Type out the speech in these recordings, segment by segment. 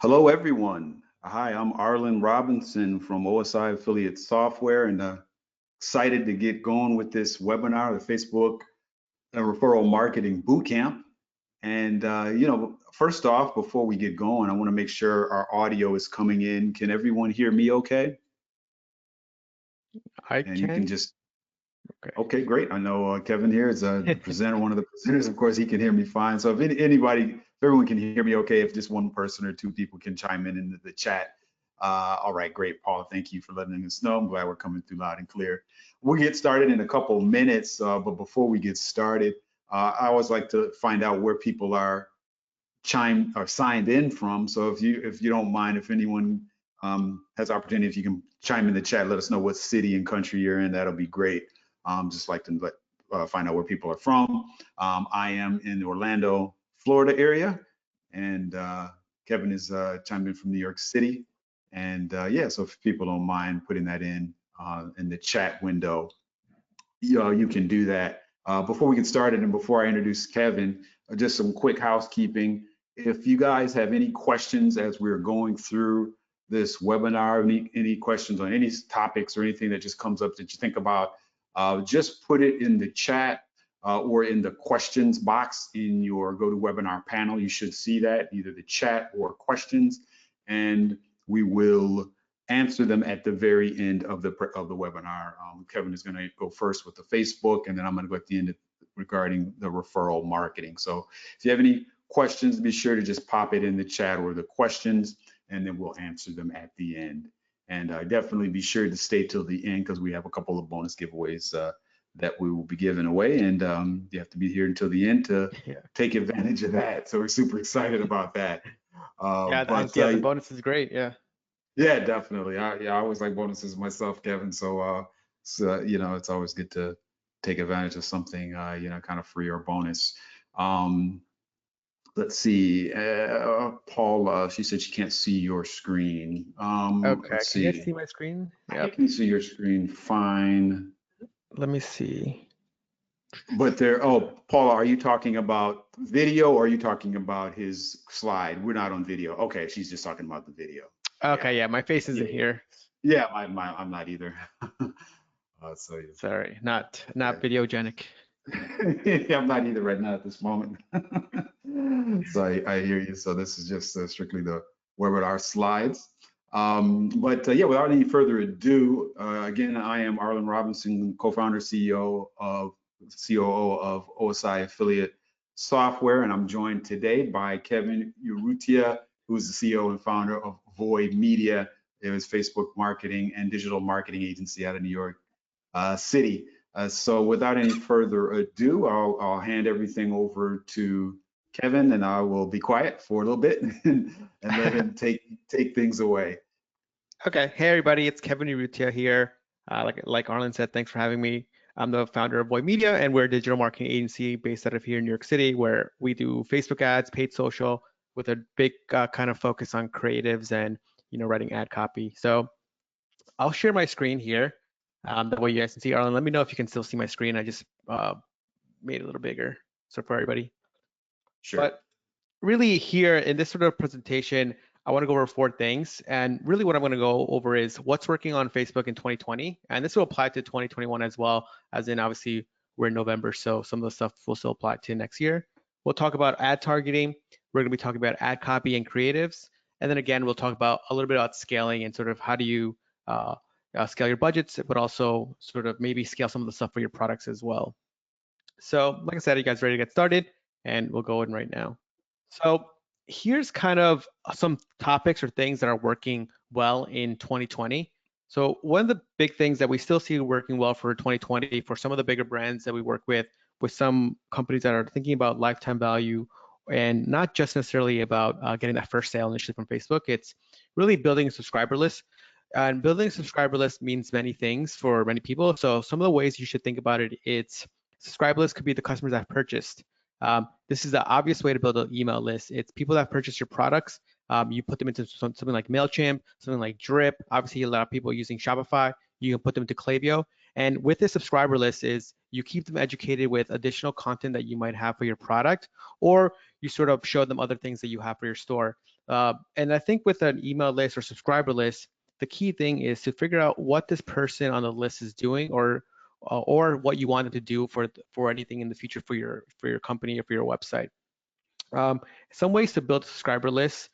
Hello, everyone. Hi, I'm Arlen Robinson from OSI Affiliate Software, and excited to get going with this webinar, the Facebook Referral Marketing Bootcamp. And, first off, before we get going, I want to make sure our audio is coming in. Can everyone hear me okay? I And you can can. just, Okay. okay, great. I know Kevin here is the presenter, one of the presenters. Of course, he can hear me fine. So if if everyone can hear me okay, if just one person or two people can chime in the chat. All right, great, Paula. Thank you for letting us know. I'm glad we're coming through loud and clear. We'll get started in a couple of minutes, but before we get started, I always like to find out where people are signed in from. So if you don't mind, if anyone has opportunity, if you can chime in the chat, let us know what city and country you're in. That'll be great. Just like to find out where people are from. I am in the Orlando, Florida area, and Kevin is chimed in from New York City. And yeah, so if people don't mind putting that in the chat window, you can do that. Before we get started and before I introduce Kevin, just some quick housekeeping. If you guys have any questions as we're going through this webinar, any questions on any topics or anything that just comes up that you think about, just put it in the chat or in the questions box in your GoToWebinar panel. You should see that, either the chat or questions, and we will answer them at the very end of the webinar. Kevin is going to go first with the Facebook, and then I'm going to go at the end regarding the referral marketing. So if you have any questions, be sure to just pop it in the chat or the questions, and then we'll answer them at the end. And definitely be sure to stay till the end because we have a couple of bonus giveaways that we will be giving away, and you have to be here until the end to take advantage of that. So we're super excited about that. The bonus is great. Yeah. Yeah, definitely. I always like bonuses myself, Kevin. So, it's always good to take advantage of something, kind of free or bonus. Um, let's see. Paula, she said she can't see your screen. Okay. Let's Can you guys see. see my screen? I Yep. can see your screen fine. Let me see. But Paula, are you talking about video or are you talking about his slide? We're not on video. Okay, she's just talking about the video. Yeah. Okay. Yeah, my face Yeah. isn't here. Yeah, I'm not either. So Sorry, not yeah. videogenic. Yeah, I'm not either right now at this moment. So I hear you. So this is just strictly the webinar slides. But yeah, without any further ado, again, I am Arlen Robinson, co-founder, COO of OSI Affiliate Software, and I'm joined today by Kevin Urrutia, who's the CEO and founder of Void Media. It was Facebook marketing and digital marketing agency out of New York City. So without any further ado, I'll hand everything over to Kevin, and I will be quiet for a little bit and let him take things away. Okay. Hey, everybody. It's Kevin Urrutia here. Like Arlen said, thanks for having me. I'm the founder of Void Media, and we're a digital marketing agency based out of here in New York City, where we do Facebook ads, paid social, with a big kind of focus on creatives and writing ad copy. So I'll share my screen here. That way you guys can see. Arlen, let me know if you can still see my screen. I just made it a little bigger so for everybody. Sure. But really here in this sort of presentation, I want to go over 4 things. And really what I'm going to go over is what's working on Facebook in 2020. And this will apply to 2021 as well, as in obviously we're in November, so some of the stuff will still apply to next year. We'll talk about ad targeting. We're going to be talking about ad copy and creatives. And then again, we'll talk about a little bit about scaling and sort of how do you scale your budgets, but also sort of maybe scale some of the stuff for your products as well. So like I said, are you guys ready to get started? And we'll go in right now. So here's kind of some topics or things that are working well in 2020. So one of the big things that we still see working well for 2020 for some of the bigger brands that we work with some companies that are thinking about lifetime value and not just necessarily about getting that first sale initially from Facebook. It's really building a subscriber list. And building a subscriber list means many things for many people. So some of the ways you should think about it, it's subscriber list could be the customers that have purchased. This is the obvious way to build an email list. It's people that purchase your products. You put them into something like MailChimp, something like Drip. Obviously, a lot of people are using Shopify. You can put them into Klaviyo. And with this subscriber list is you keep them educated with additional content that you might have for your product, or you sort of show them other things that you have for your store. And I think with an email list or subscriber list, the key thing is to figure out what this person on the list is doing, or what you want them to do for anything in the future for your company or for your website. Um, some ways to build a subscriber list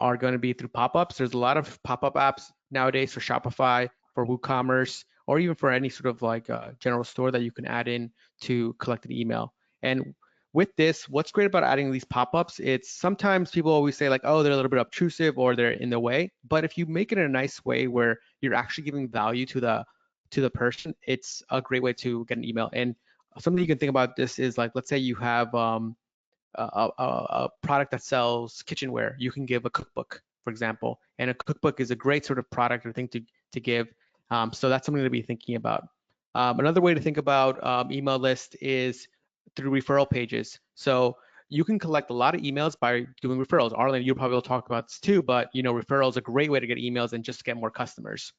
are going to be through pop-ups. There's a lot of pop-up apps nowadays for Shopify, for WooCommerce, or even for any sort of like general store that you can add in to collect an email. And with this, what's great about adding these pop-ups, it's sometimes people always say like, oh, they're a little bit obtrusive or they're in the way. But if you make it in a nice way where you're actually giving value to the person, it's a great way to get an email. And something you can think about this is like, let's say you have a product that sells kitchenware. You can give a cookbook, for example, and a cookbook is a great sort of product or thing to give. So that's something to be thinking about. Another way to think about email list is through referral pages. So you can collect a lot of emails by doing referrals. Arlen, you probably will talk about this too, but referrals is a great way to get emails and just get more customers.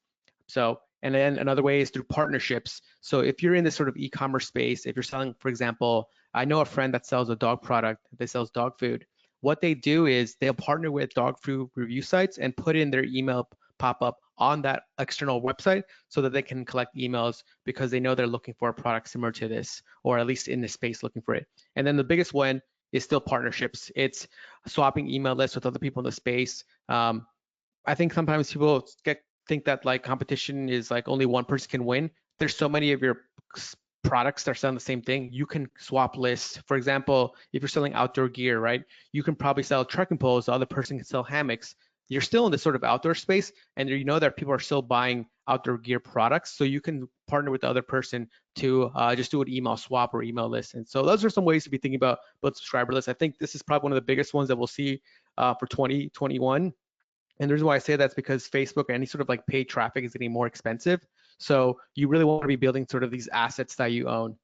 So, and then another way is through partnerships. So if you're in this sort of e-commerce space, if you're selling, for example, I know a friend that sells a dog product, that sells dog food. What they do is they'll partner with dog food review sites and put in their email pop-up on that external website so that they can collect emails because they know they're looking for a product similar to this, or at least in this space looking for it. And then the biggest one is still partnerships. It's swapping email lists with other people in the space. I think sometimes people think that like competition is like only one person can win. There's so many of your products that are selling the same thing. You can swap lists. For example, if you're selling outdoor gear, right? You can probably sell trekking poles. The other person can sell hammocks. You're still in this sort of outdoor space, and you know that people are still buying outdoor gear products. So you can partner with the other person to just do an email swap or email list. And so those are some ways to be thinking about subscriber lists. I think this is probably one of the biggest ones that we'll see for 2021. And the reason why I say that's because Facebook or any sort of like paid traffic is getting more expensive. So you really want to be building sort of these assets that you own.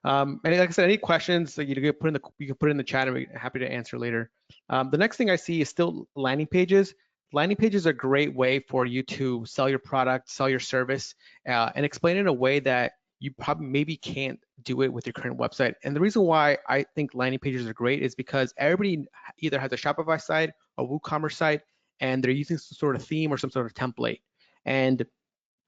And like I said, any questions that you can put in the chat, and we're happy to answer later. The next thing I see is still landing pages. Landing pages are a great way for you to sell your product, sell your service, and explain it in a way that you probably maybe can't do it with your current website. And the reason why I think landing pages are great is because everybody either has a Shopify site or WooCommerce site, and they're using some sort of theme or some sort of template. And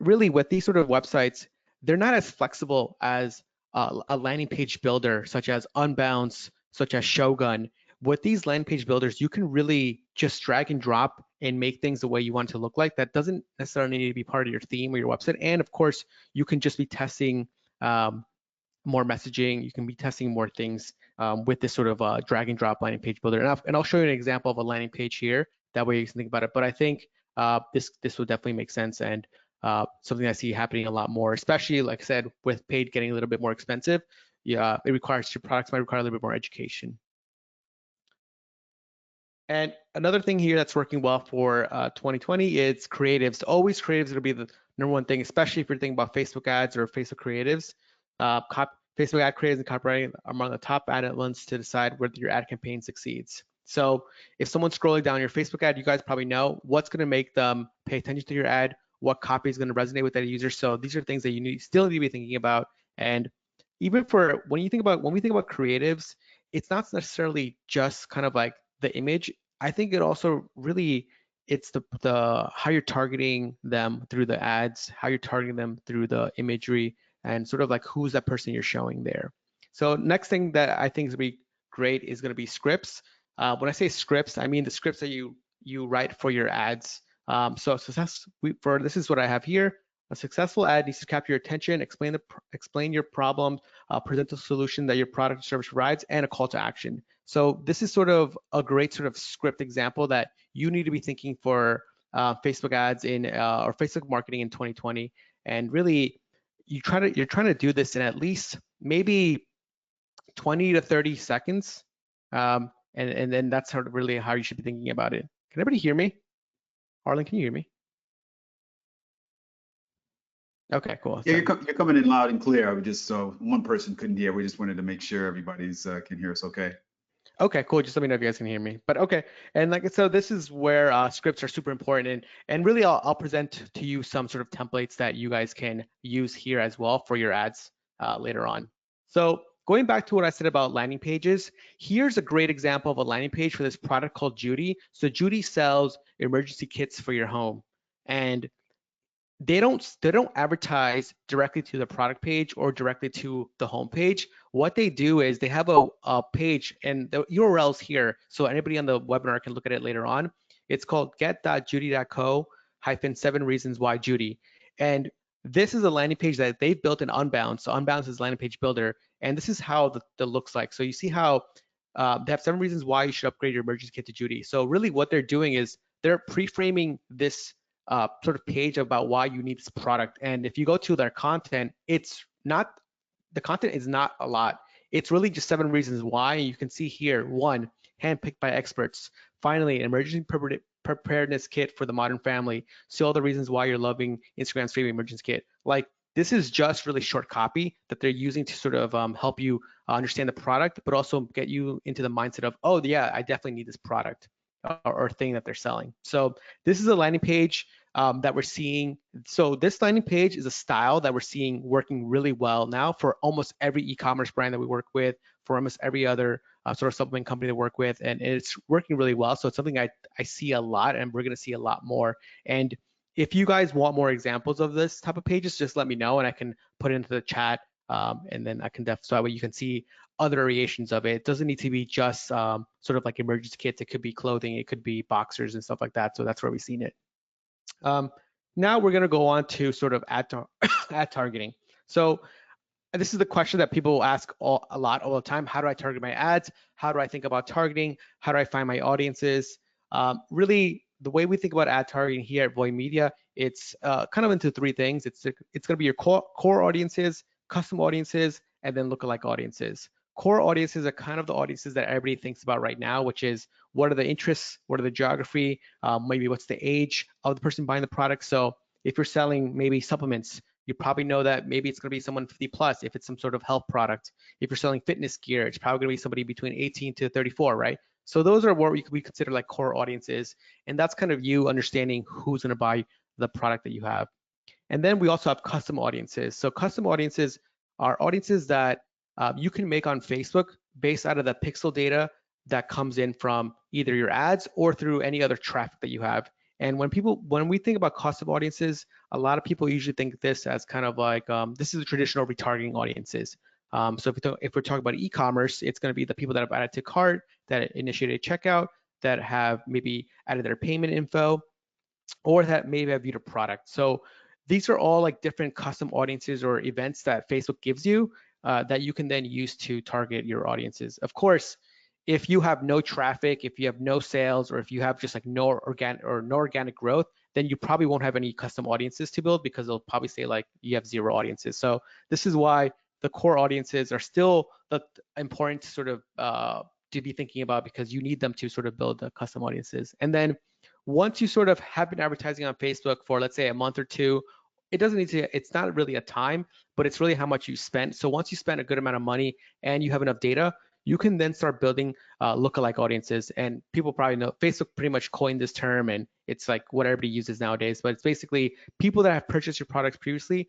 really with these sort of websites, they're not as flexible as a landing page builder such as Unbounce, such as Shogun. With these landing page builders, you can really just drag and drop and make things the way you want it to look like. That doesn't necessarily need to be part of your theme or your website. And of course, you can just be testing more messaging. You can be testing more things with this sort of drag and drop landing page builder. And I'll show you an example of a landing page here. That way you can think about it. But I think this will definitely make sense, and something I see happening a lot more, especially like I said, with paid getting a little bit more expensive. Yeah, it requires, your products might require a little bit more education. And another thing here that's working well for 2020 is creatives. Always creatives will be the number one thing, especially if you're thinking about Facebook ads or Facebook creatives. Facebook ad creatives and copywriting are among the top ad elements to decide whether your ad campaign succeeds. So if someone's scrolling down your Facebook ad, you guys probably know what's going to make them pay attention to your ad, what copy is going to resonate with that user. So these are things that you still need to be thinking about. And even for when we think about creatives, it's not necessarily just kind of like the image. I think it also really, it's the how you're targeting them through the ads, how you're targeting them through the imagery, and sort of like who's that person you're showing there. So next thing that I think is going to be great is going to be scripts. When I say scripts, I mean the scripts that you write for your ads. So this is what I have here. A successful ad needs to capture your attention, explain your problem, present the solution that your product or service provides, and a call to action. So this is sort of a great sort of script example that you need to be thinking for Facebook ads or Facebook marketing in 2020. And really, you're trying to do this in at least maybe 20 to 30 seconds. And then that's sort of really how you should be thinking about it. Can everybody hear me? Arlen, can you hear me? Okay, cool. Yeah, you're coming in loud and clear. So one person couldn't hear. We just wanted to make sure everybody's can hear us okay. Okay, cool. Just let me know if you guys can hear me. But okay, and so this is where scripts are super important, and really I'll present to you some sort of templates that you guys can use here as well for your ads later on. So going back to what I said about landing pages, here's a great example of a landing page for this product called Judy. So Judy sells emergency kits for your home, and they don't advertise directly to the product page or directly to the home page. What they do is they have a page, and the URL's here, so anybody on the webinar can look at it later on. It's called get.judy.co-7 reasons why Judy. And this is a landing page that they've built in Unbound. So Unbound is landing page builder, and this is how the looks like. So you see how they have 7 reasons why you should upgrade your emergency kit to Judy. So really what they're doing is they're pre-framing this sort of page about why you need this product. And if you go to their content, the content is not a lot. It's really just 7 reasons why. You can see here, 1, handpicked by experts. Finally, an emergency preparedness kit for the modern family. See all the reasons why you're loving Instagram streaming emergency kit. Like, this is just really short copy that they're using to sort of help you understand the product, but also get you into the mindset of, oh yeah, I definitely need this product or thing that they're selling. So this is a landing page that we're seeing. So this landing page is a style that we're seeing working really well now for almost every e-commerce brand that we work with, for almost every other sort of supplement company to work with, and it's working really well. So it's something I see a lot, and we're going to see a lot more. And if you guys want more examples of this type of pages, just let me know, and I can put it into the chat, and then I can so that way you can see other variations of it. It doesn't need to be just sort of like emergency kits. It could be clothing, it could be boxers and stuff like that. So that's where we've seen it. Now we're going to go on to sort of ad targeting. So this is the question that people ask a lot all the time. How do I target my ads? How do I think about targeting? How do I find my audiences? Really, the way we think about ad targeting here at Voy Media, it's kind of into 3 things. It's going to be your core audiences, custom audiences, and then lookalike audiences. Core audiences are kind of the audiences that everybody thinks about right now, which is what are the interests, what are the geography, maybe what's the age of the person buying the product. So if you're selling maybe supplements, you probably know that maybe it's going to be someone 50 plus if it's some sort of health product. If you're selling fitness gear, it's probably going to be somebody between 18 to 34, right? So those are what we consider like core audiences, and that's kind of you understanding who's going to buy the product that you have. And then we also have custom audiences. So custom audiences are audiences that you can make on Facebook based out of the pixel data that comes in from either your ads or through any other traffic that you have. And when we think about custom audiences, a lot of people usually think this as kind of like, this is the traditional retargeting audiences. So if we're talking about e-commerce, it's going to be the people that have added to cart, that initiated checkout, that have maybe added their payment info, or that maybe have viewed a product. So these are all like different custom audiences or events that Facebook gives you that you can then use to target your audiences. Of course, if you have no traffic, if you have no sales, or if you have just like no organic growth, then you probably won't have any custom audiences to build, because they'll probably say like you have 0 audiences. So this is why the core audiences are still important to sort of to be thinking about, because you need them to sort of build the custom audiences. And then once you sort of have been advertising on Facebook for, let's say, a month or 2, it's not really a time, but it's really how much you spent. So once you spend a good amount of money and you have enough data, you can then start building lookalike audiences. And people probably know Facebook pretty much coined this term, and it's like what everybody uses nowadays. But it's basically people that have purchased your products previously.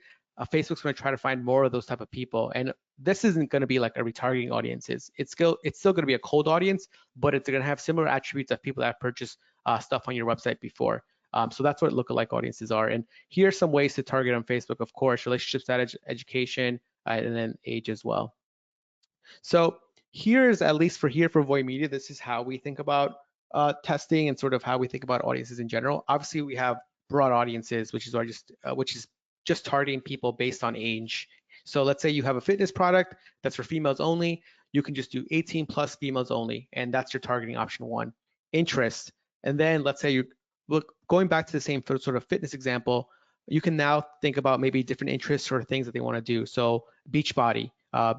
Facebook's going to try to find more of those type of people, and this isn't going to be like a retargeting audiences. It's still going to be a cold audience, but it's going to have similar attributes of people that have purchased stuff on your website before. So that's what lookalike audiences are. And here are some ways to target on Facebook. Of course, relationship status, education, and then age as well. So here's, at least for Voy Media, this is how we think about testing and sort of how we think about audiences in general. Obviously, we have broad audiences, which is just targeting people based on age. So let's say you have a fitness product that's for females only. You can just do 18 plus females only, and that's your targeting option 1. Interest, and then let's say you look, going back to the same sort of fitness example, you can now think about maybe different interests or things that they want to do. So Beachbody,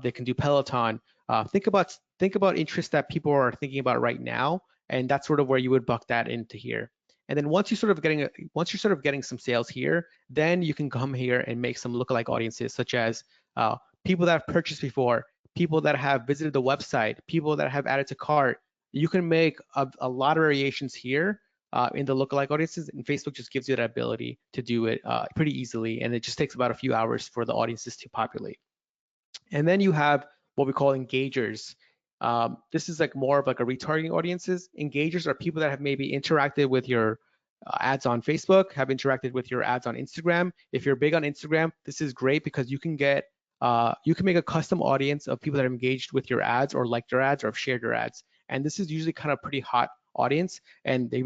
they can do Peloton. Think about interests that people are thinking about right now, and that's sort of where you would buck that into here. And then once you're sort of getting some sales here, then you can come here and make some lookalike audiences, such as people that have purchased before, people that have visited the website, people that have added to cart. You can make a lot of variations here in the lookalike audiences, and Facebook just gives you that ability to do it pretty easily, and it just takes about a few hours for the audiences to populate. And then you have what we call engagers. This is like more of like a retargeting audiences. Engagers are people that have maybe interacted with your ads on Facebook, have interacted with your ads on Instagram. If you're big on Instagram, this is great because you can get you can make a custom audience of people that are engaged with your ads or liked your ads or have shared your ads. And this is usually kind of pretty hot audience, and they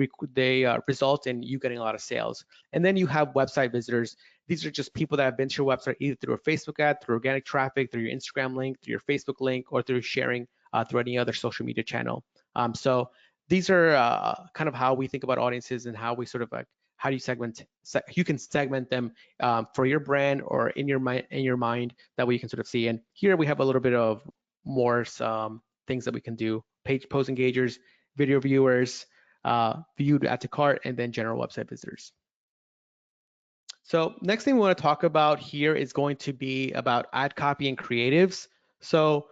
result in you getting a lot of sales. And then you have website visitors. These are just people that have been to your website either through a Facebook ad, through organic traffic, through your Instagram link, through your Facebook link, or through sharing through any other social media channel. So these are kind of how we think about audiences and how we sort of like how do you segment. You can segment them for your brand or in your mind. That way you can sort of see. And here we have a little bit of more things that we can do: page post engagers, video viewers, viewed add to cart, and then general website visitors. So next thing we want to talk about here is going to be about ad copy and creatives. So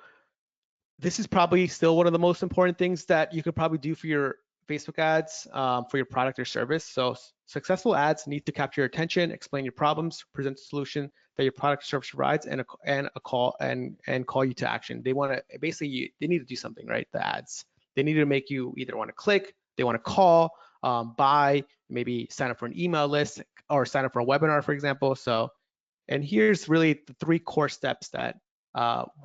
this is probably still one of the most important things that you could probably do for your Facebook ads for your product or service. So successful ads need to capture your attention, explain your problems, present a solution that your product or service provides, and call you to action. They want to basically they need to do something, right? The ads, they need to make you either want to click, they want to call, buy, maybe sign up for an email list or sign up for a webinar, for example. So, and here's really the 3 core steps that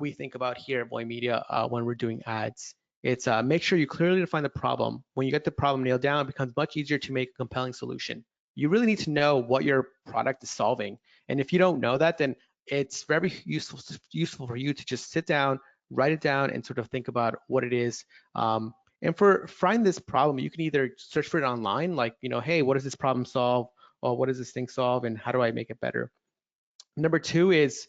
we think about here at Voy Media when we're doing ads. It's make sure you clearly define the problem. When you get the problem nailed down, it becomes much easier to make a compelling solution. You really need to know what your product is solving. And if you don't know that, then it's very useful for you to just sit down, write it down, and sort of think about what it is. And for find this problem, you can either search for it online, like, hey, what does this problem solve? Or what does this thing solve? And how do I make it better? Number 2 is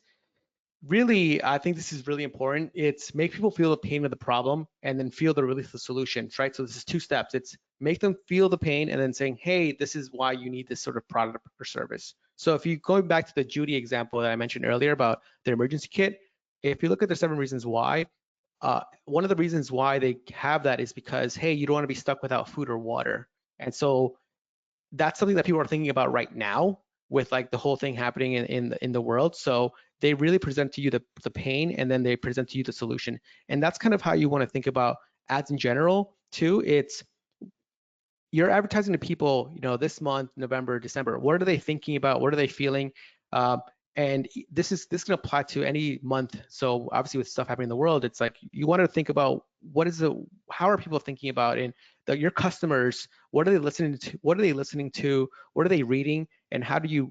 really, I think this is really important. It's make people feel the pain of the problem and then feel the relief of the solutions, right? So this is 2 steps. It's make them feel the pain and then saying, hey, this is why you need this sort of product or service. So if you go back to the Judy example that I mentioned earlier about the emergency kit, if you look at the 7 reasons why, one of the reasons why they have that is because, hey, you don't want to be stuck without food or water. And so that's something that people are thinking about right now with like the whole thing happening in the world. So they really present to you the pain, and then they present to you the solution. And that's kind of how you want to think about ads in general too. It's you're advertising to people, this month, November, December. What are they thinking about? What are they feeling? And this can apply to any month. So obviously with stuff happening in the world, it's like you want to think about how are people thinking about it? Your customers, what are they listening to? What are they listening to? What are they reading? And how can you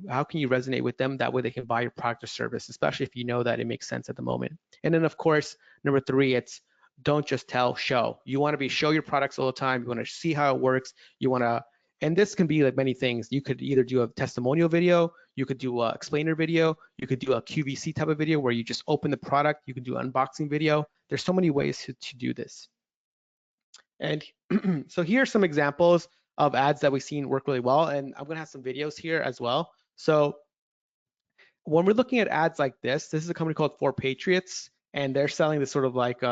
resonate with them? That way they can buy your product or service, especially if you know that it makes sense at the moment. And then of course, number 3, it's don't just tell, show. You want to show your products all the time. You want to see how it works. You want to, and this can be like many things. You could either do a testimonial video, you could do a explainer video, you could do a QVC type of video where you just open the product, you could do an unboxing video. There's so many ways to do this. And so here are some examples of ads that we've seen work really well. And I'm gonna have some videos here as well. So when we're looking at ads like this is a company called 4 Patriots, and they're selling this sort of like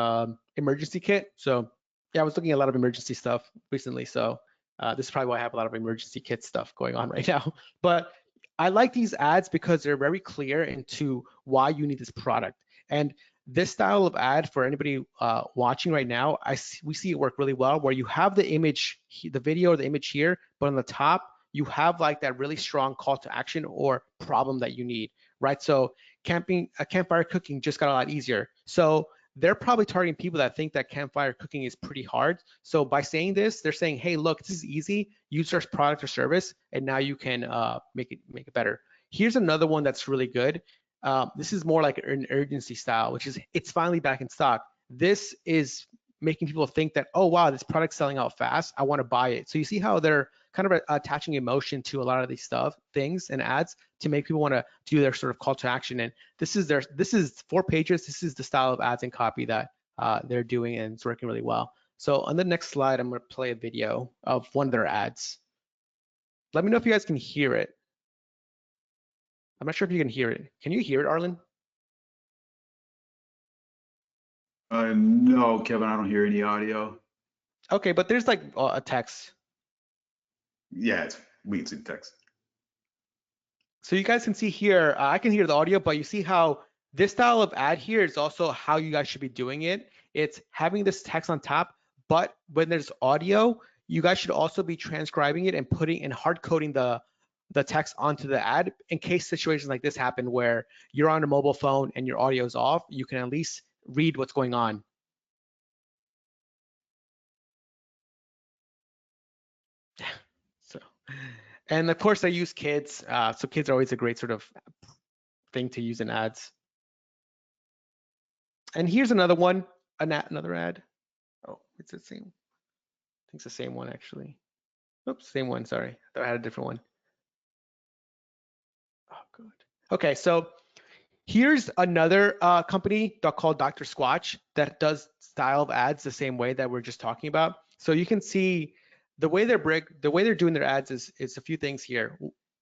emergency kit. So yeah, I was looking at a lot of emergency stuff recently. So this is probably why I have a lot of emergency kit stuff going on right now. But I like these ads because they're very clear into why you need this product. And this style of ad for anybody watching right now, we see it work really well, where you have the image, the video or the image here, but on the top, you have like that really strong call to action or problem that you need, right? So campfire cooking just got a lot easier. So they're probably targeting people that think that campfire cooking is pretty hard. So by saying this, they're saying, hey, look, this is easy. Use our product or service, and now you can make it better. Here's another one that's really good. This is more like an urgency style, which is it's finally back in stock. This is making people think that, oh, wow, this product's selling out fast. I want to buy it. So you see how they're kind of attaching emotion to a lot of these things and ads to make people want to do their sort of call to action. And this is 4 Pages. This is the style of ads and copy that they're doing, and it's working really well. So on the next slide, I'm going to play a video of one of their ads. Let me know if you guys can hear it. I'm not sure if you can hear it. Can you hear it, Arlen? No, Kevin, I don't hear any audio. Okay, but there's like a text. Yeah, we can see the text. So you guys can see here, I can hear the audio, but you see how This style of ad here is also how you guys should be doing it. It's having this text on top, but when there's audio, you guys should also be transcribing it and putting and hard coding the text onto the ad in case situations like this happen where you're on a mobile phone and your audio is off, you can at least read what's going on. So, and of course I use kids. So kids are always a great sort of thing to use in ads. And here's another one, another ad. Oh, it's the same. I think it's the same one actually. Oops, same one, sorry. I thought I had a different one. Oh, good. Okay, so here's another company called Dr. Squatch that does style of ads the same way that we're just talking about. So you can see the way they're doing their ads is a few things here.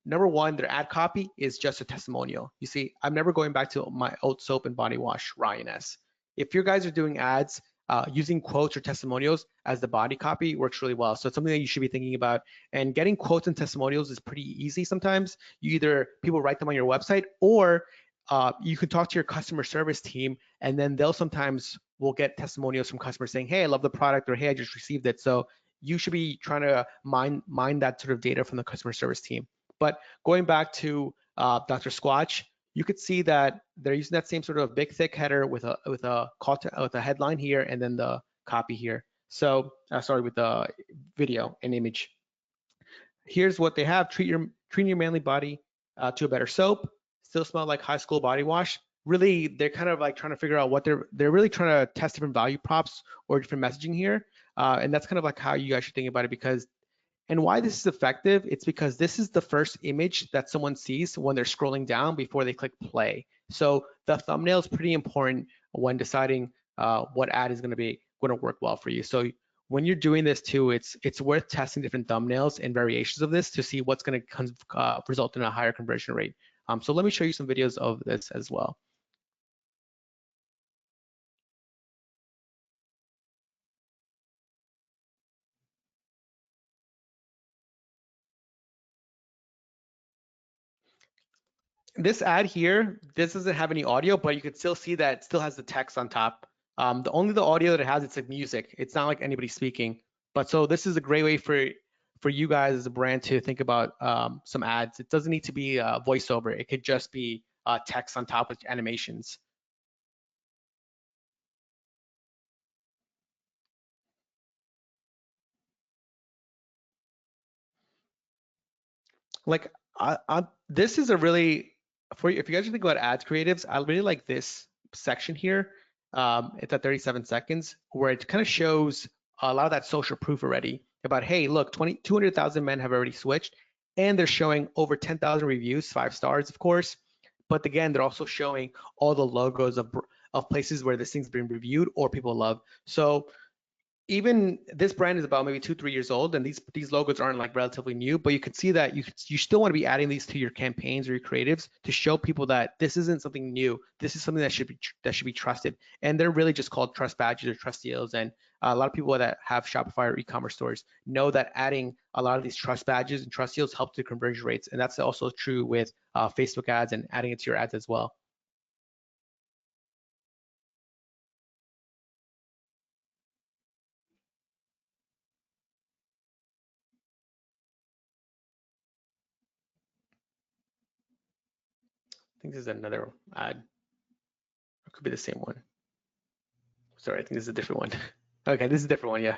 Number one, their ad copy is just a testimonial. You see, I'm never going back to my old soap and body wash, Ryan S. If you guys are doing ads using quotes or testimonials as the body copy, works really well. So it's something that you should be thinking about. And getting quotes and testimonials is pretty easy sometimes. You either people write them on your website, or you can talk to your customer service team, and then they'll sometimes will get testimonials from customers saying, hey, I love the product, or hey, I just received it. So you should be trying to mine that sort of data from the customer service team. But going back to Dr. Squatch, you could see that they're using that same sort of big thick header with a headline here and then the copy here. So sorry, with the video and image. Here's what they have: treat your manly body to a better soap. Still smell like high school body wash. Really, they're kind of like trying to figure out what they're really trying to test different value props or different messaging here, and that's kind of like how you guys should think about it. Because and why this is effective, it's because this is the first image that someone sees when they're scrolling down before they click play. So the thumbnail is pretty important when deciding what ad is going to work well for you. So when you're doing this too, it's worth testing different thumbnails and variations of this to see what's going to result in a higher conversion rate. So let me show you some videos of this as well. This ad here, this doesn't have any audio, but you can still see that it still has the text on top. The audio that it has, it's like music. It's not like anybody speaking. But so this is a great way for you guys as a brand to think about some ads. It doesn't need to be voiceover. It could just be text on top with animations. Like this is a really for you, if you guys are thinking about ads creatives, I really like this section here. It's at 37 seconds where it kind of shows a lot of that social proof already about, hey, look, 200,000 men have already switched, and they're showing over 10,000 reviews, 5 stars, of course. But again, they're also showing all the logos of places where this thing's been reviewed or people love. So even this brand is about maybe 2-3 years old, and these logos aren't like relatively new, but you can see that you still want to be adding these to your campaigns or your creatives to show people that this isn't something new. This is something that should be trusted, and they're really just called trust badges or trust deals. And a lot of people that have Shopify or e-commerce stores know that adding a lot of these trust badges and trust deals help the conversion rates, and that's also true with Facebook ads and adding it to your ads as well. I think this is another ad. It could be the same one. Sorry, I think this is a different one. Okay, this is a different one, yeah.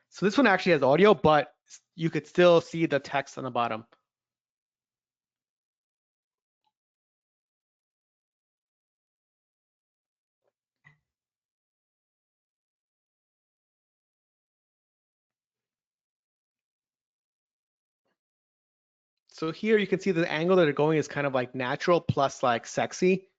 So this one actually has audio, but you could still see the text on the bottom. So here you can see the angle that they're going is kind of like natural plus like sexy.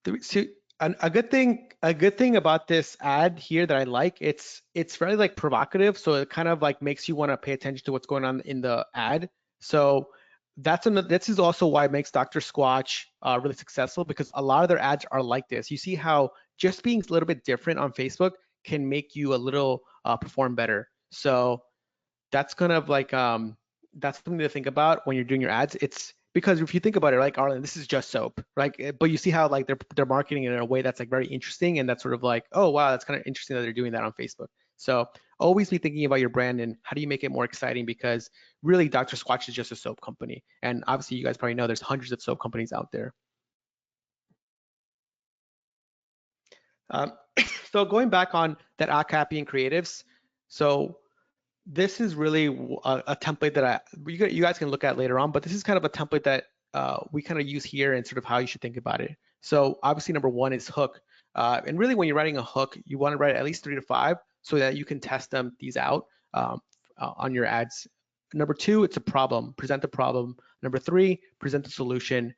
So a good thing about this ad here that I like, it's very like provocative, so it kind of like makes you want to pay attention to what's going on in the ad. So this is also why it makes Dr. Squatch really successful, because a lot of their ads are like this. You see how just being a little bit different on Facebook can make you a little perform better. So that's kind of like that's something to think about when you're doing your ads. It's because if you think about it, like Arlen, this is just soap, right? But you see how like they're marketing it in a way that's like very interesting, and that's sort of like, oh wow, that's kind of interesting that they're doing that on Facebook. So always be thinking about your brand and how do you make it more exciting, because really Dr. Squatch is just a soap company, and obviously you guys probably know there's hundreds of soap companies out there. Um, so going back on that ad copy and creatives, so this is really a template that you guys can look at later on, but this is kind of a template that we kind of use here and sort of how you should think about it. So obviously number one is hook. And really when you're writing a hook, you want to write at least 3 to 5 so that you can test these out on your ads. Number 2, it's a problem, present the problem. Number 3, present the solution.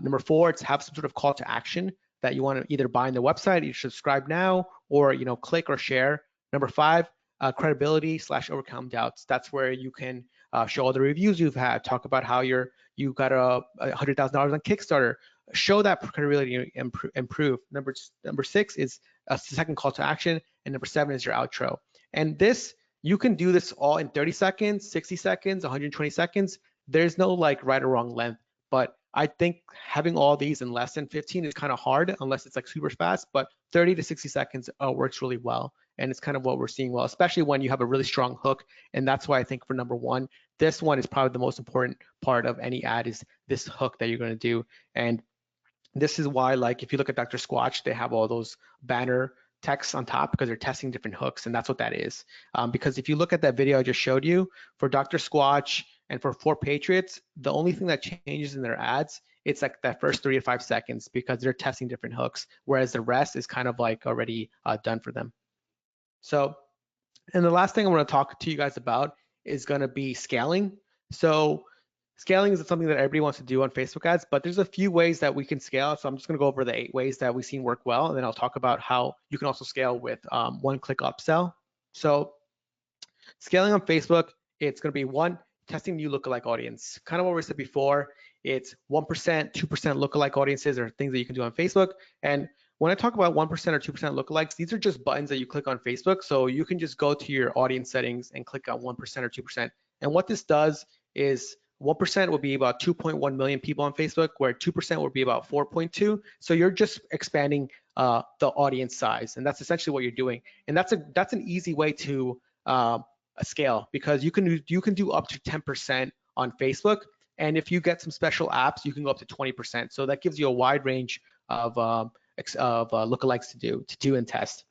Number 4, it's have some sort of call to action that you want to either buy on the website, you subscribe now, or click or share. Number 5, credibility / overcome doubts. That's where you can show all the reviews you've had, talk about how you got $100,000 on Kickstarter, show that credibility improve. Number 6 is a second call to action, and number 7 is your outro. And this, you can do this all in 30 seconds, 60 seconds, 120 seconds. There's no like right or wrong length, but I think having all these in less than 15 is kind of hard unless it's like super fast, but 30 to 60 seconds works really well. And it's kind of what we're seeing well, especially when you have a really strong hook. And that's why I think for number 1, this one is probably the most important part of any ad, is this hook that you're going to do. And this is why, like, if you look at Dr. Squatch, they have all those banner texts on top because they're testing different hooks, and that's what that is. Because if you look at that video I just showed you, for Dr. Squatch and for 4 Patriots, the only thing that changes in their ads, it's like that first 3 to 5 seconds because they're testing different hooks, whereas the rest is kind of like already done for them. So, and the last thing I want to talk to you guys about is going to be scaling. So scaling is something that everybody wants to do on Facebook ads, but there's a few ways that we can scale. So I'm just going to go over the 8 ways that we've seen work well, and then I'll talk about how you can also scale with one-click upsell. So scaling on Facebook, it's going to be 1, testing new lookalike audience. Kind of what we said before, it's 1%, 2% lookalike audiences are things that you can do on Facebook. And when I talk about 1% or 2% lookalikes, these are just buttons that you click on Facebook. So you can just go to your audience settings and click on 1% or 2%. And what this does is 1% would be about 2.1 million people on Facebook, where 2% would be about 4.2. So you're just expanding the audience size, and that's essentially what you're doing. And that's an easy way to scale, because you can do up to 10% on Facebook, and if you get some special apps, you can go up to 20%. So that gives you a wide range of lookalikes to do and test.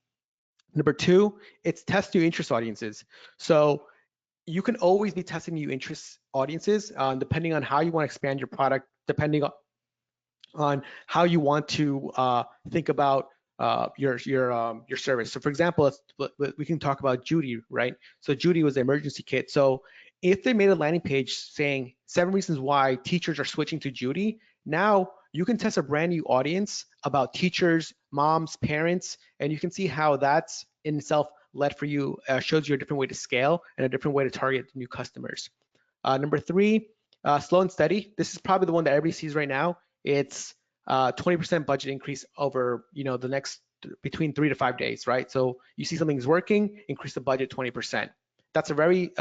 Number 2, it's test new interest audiences. So you can always be testing new interest audiences depending on how you want to expand your product, depending on how you want to think about your service. So for example, we can talk about Judy, right? So Judy was the emergency kit. So if they made a landing page saying 7 reasons why teachers are switching to Judy, now you can test a brand new audience about teachers, moms, parents, and you can see how that's in itself led for you, shows you a different way to scale and a different way to target new customers. Number 3, slow and steady. This is probably the one that everybody sees right now. It's 20% budget increase over the next between 3 to 5 days, right? So you see something's working, increase the budget 20%. That's a very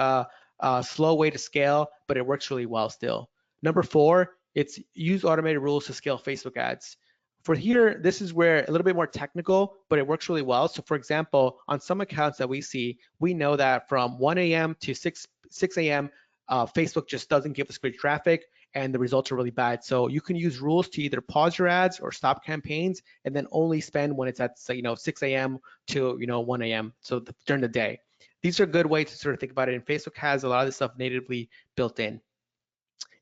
slow way to scale, but it works really well still. Number 4, it's use automated rules to scale Facebook ads. For here, this is where a little bit more technical, but it works really well. So for example, on some accounts that we see, we know that from 1 a.m. to 6 a.m., Facebook just doesn't give us great traffic and the results are really bad. So you can use rules to either pause your ads or stop campaigns and then only spend when it's at 6 a.m. to 1 a.m. So during the day. These are good ways to sort of think about it. And Facebook has a lot of this stuff natively built in.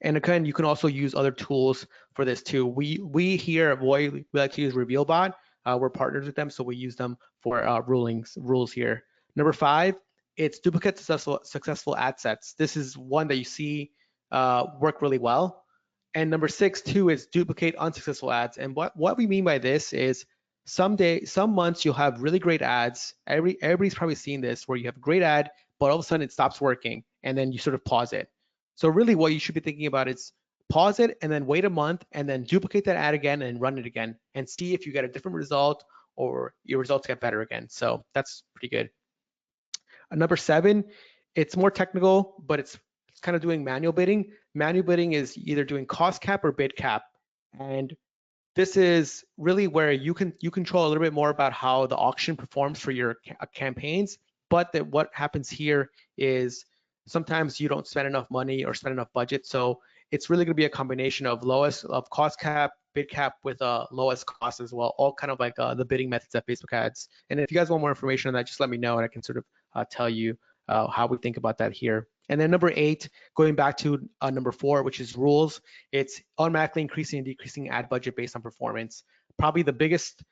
And again, you can also use other tools for this too. We here at Voy, we like to use RevealBot. We're partners with them, so we use them for rules here. Number 5, it's duplicate successful ad sets. This is one that you see work really well. And number 6 too is duplicate unsuccessful ads. And what we mean by this is some months you'll have really great ads. Everybody's probably seen this where you have a great ad, but all of a sudden it stops working and then you sort of pause it. So really what you should be thinking about is pause it and then wait a month and then duplicate that ad again and run it again and see if you get a different result or your results get better again. So that's pretty good. Number 7, it's more technical, but it's kind of doing manual bidding. Manual bidding is either doing cost cap or bid cap. And this is really where you control a little bit more about how the auction performs for your campaigns. But what happens here is sometimes you don't spend enough money or spend enough budget. So it's really going to be a combination of cost cap, bid cap with lowest cost as well, all kind of like the bidding methods that Facebook ads. And if you guys want more information on that, just let me know and I can sort of tell you how we think about that here. And then number 8, going back to number 4, which is rules, it's automatically increasing and decreasing ad budget based on performance. Probably the biggest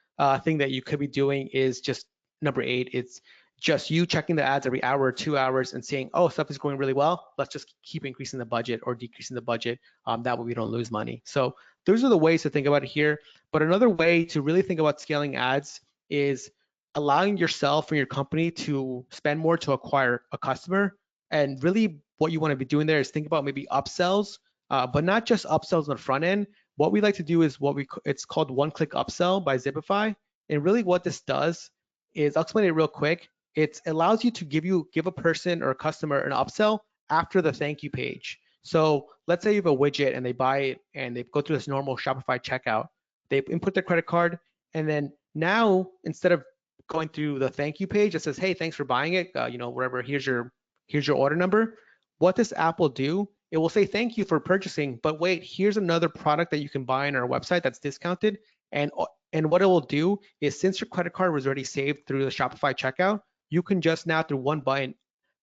thing that you could be doing is just number 8. It's just you checking the ads every hour or 2 hours and saying, oh, stuff is going really well. Let's just keep increasing the budget or decreasing the budget. That way we don't lose money. So those are the ways to think about it here. But another way to really think about scaling ads is allowing yourself or your company to spend more to acquire a customer. And really what you want to be doing there is think about maybe upsells, but not just upsells on the front end. What we like to do is it's called one-click upsell by Zipify. And really what this does is, I'll explain it real quick. It allows you to give a person or a customer an upsell after the thank you page. So let's say you have a widget and they buy it and they go through this normal Shopify checkout. They input their credit card, and then now instead of going through the thank you page that says, hey, thanks for buying it, wherever, here's your order number. What this app will do, it will say thank you for purchasing, but wait, here's another product that you can buy on our website that's discounted. And what it will do is, since your credit card was already saved through the Shopify checkout, you can just now through one button,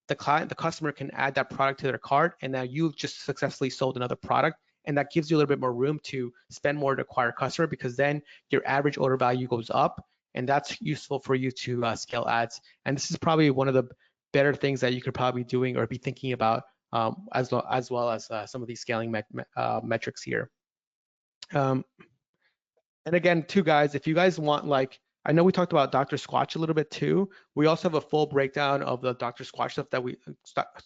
the customer can add that product to their cart, and now you've just successfully sold another product. And that gives you a little bit more room to spend more to acquire a customer, because then your average order value goes up, and that's useful for you to scale ads. And this is probably one of the better things that you could probably be doing or be thinking about, as well as some of these scaling metrics here. And again, too, guys, if you guys want, like, I know we talked about Dr. Squatch a little bit too. We also have a full breakdown of the Dr. Squatch stuff that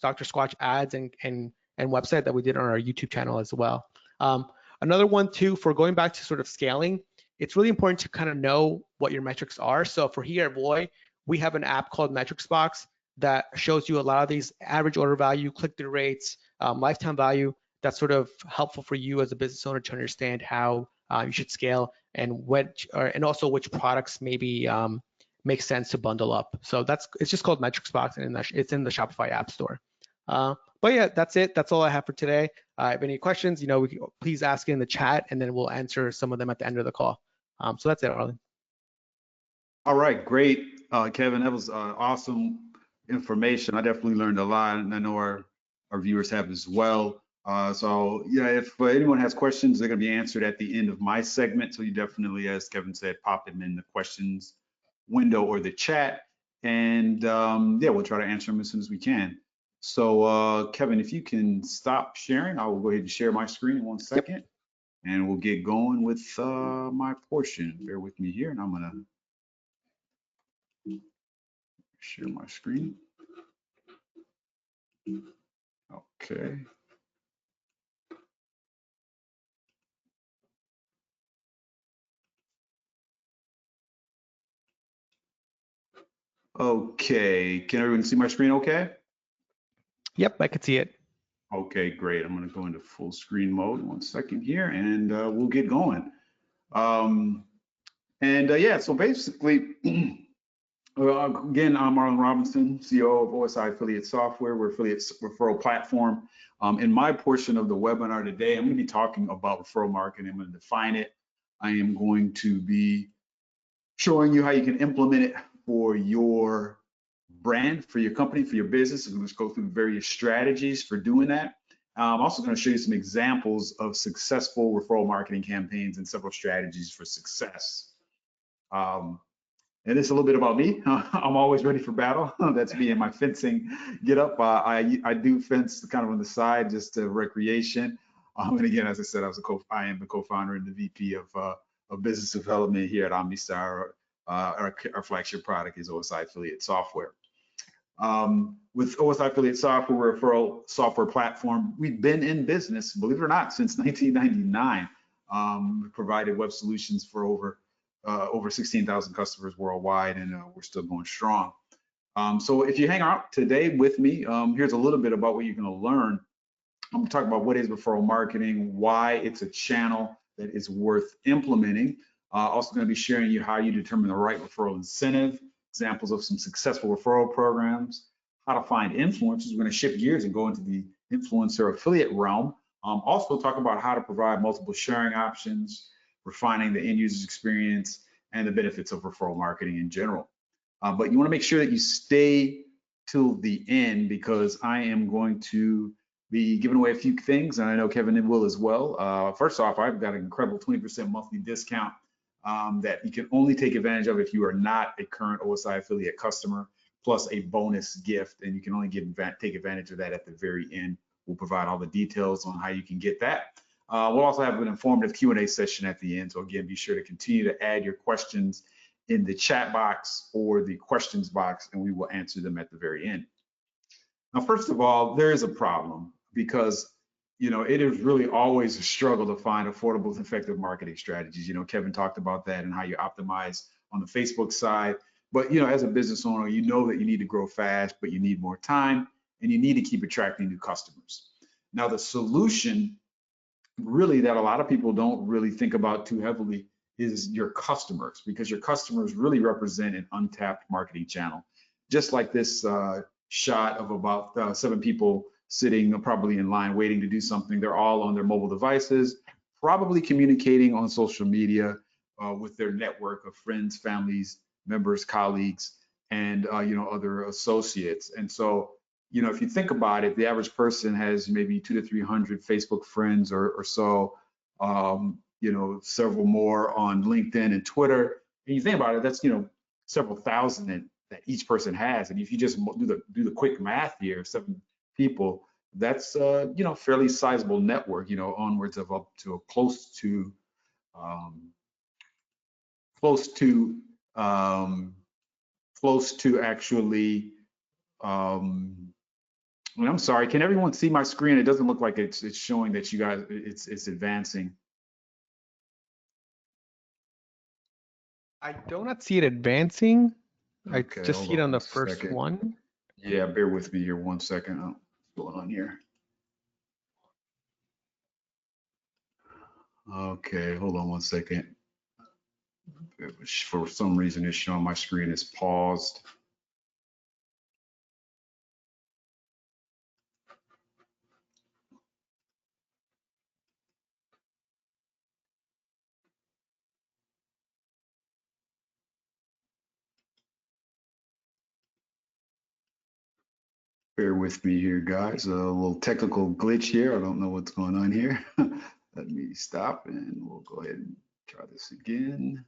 Dr. Squatch ads and website that we did on our YouTube channel as well. Another one too, for going back to sort of scaling, it's really important to kind of know what your metrics are. So for here at Voy, we have an app called Metrics Box that shows you a lot of these average order value, click-through rates, lifetime value. That's sort of helpful for you as a business owner to understand how you should scale, and also which products maybe make sense to bundle up. So it's just called Metrics Box, and it's in the Shopify App Store. But yeah, that's it. That's all I have for today. If you have any questions, please ask in the chat, and then we'll answer some of them at the end of the call. So that's it, Arlen. All right, great, Kevin. That was awesome information. I definitely learned a lot, and I know our viewers have as well. So yeah, if anyone has questions, they're going to be answered at the end of my segment. So you definitely, as Kevin said, pop them in the questions window or the chat, and yeah, we'll try to answer them as soon as we can. So Kevin, if you can stop sharing, I will go ahead and share my screen in 1 second. Yep. And we'll get going with my portion. Bear with me here, and I'm gonna share my screen. Okay. Okay, can everyone see my screen okay? Yep, I can see it. Okay, great. I'm gonna go into full screen mode in 1 second here, and we'll get going. Yeah, so basically, again, I'm Arlen Robinson, CEO of OSI Affiliate Software. We're affiliate referral platform. In my portion of the webinar today, I'm going to be talking about referral marketing. I'm going to define it. I am going to be showing you how you can implement it for your brand, for your company, for your business. And let's go through various strategies for doing that. I'm also going to show you some examples of successful referral marketing campaigns and several strategies for success. And it's a little bit about me. I'm always ready for battle. That's me in my fencing get up. I do fence kind of on the side, just recreation. And again, as I said, I am the co-founder and the VP of business development here at OmniStar. Our flagship product is OSI Affiliate Software. With OSI Affiliate Software, we're a referral software platform. We've been in business, believe it or not, since 1999. We provided web solutions for over 16,000 customers worldwide, and we're still going strong. So if you hang out today with me, here's a little bit about what you're going to learn. I'm going to talk about what is referral marketing, why it's a channel that is worth implementing. Also going to be sharing you how you determine the right referral incentive, examples of some successful referral programs, how to find influencers. We're going to shift gears and go into the influencer affiliate realm. Also talk about how to provide multiple sharing options, refining the end user's experience, and the benefits of referral marketing in general. But you want to make sure that you stay till the end, because I am going to be giving away a few things, and I know Kevin will as well. First off, I've got an incredible 20% monthly discount that you can only take advantage of if you are not a current OSI affiliate customer, plus a bonus gift, and you can only take advantage of that at the very end. We'll provide all the details on how you can get that. We'll also have an informative Q&A session at the end. So again, be sure to continue to add your questions in the chat box or the questions box, and we will answer them at the very end. Now, first of all, there is a problem, because it is really always a struggle to find affordable and effective marketing strategies. Kevin talked about that and how you optimize on the Facebook side. But as a business owner, you know that you need to grow fast, but you need more time, and you need to keep attracting new customers. Now, the solution really that a lot of people don't really think about too heavily is your customers, because your customers really represent an untapped marketing channel. Just like this shot of about 7 people sitting probably in line waiting to do something. They're all on their mobile devices, probably communicating on social media with their network of friends, families, members, colleagues, and other associates. And so if you think about it, the average person has maybe 200 to 300 Facebook friends or so, several more on LinkedIn and Twitter. And you think about it, that's several thousand that each person has. And if you just do the quick math here, 7 people, that's fairly sizable network, onwards of up to close to actually. I'm sorry, can everyone see my screen? It doesn't look like it's showing that you guys it's advancing. I do not see it advancing. Okay, I just see it on the first one. Yeah, bear with me here 1 second. What's going on here? Okay, hold on 1 second. For some reason, it's showing my screen is paused. Bear with me here, guys. A little technical glitch here. I don't know what's going on here. Let me stop and we'll go ahead and try this again.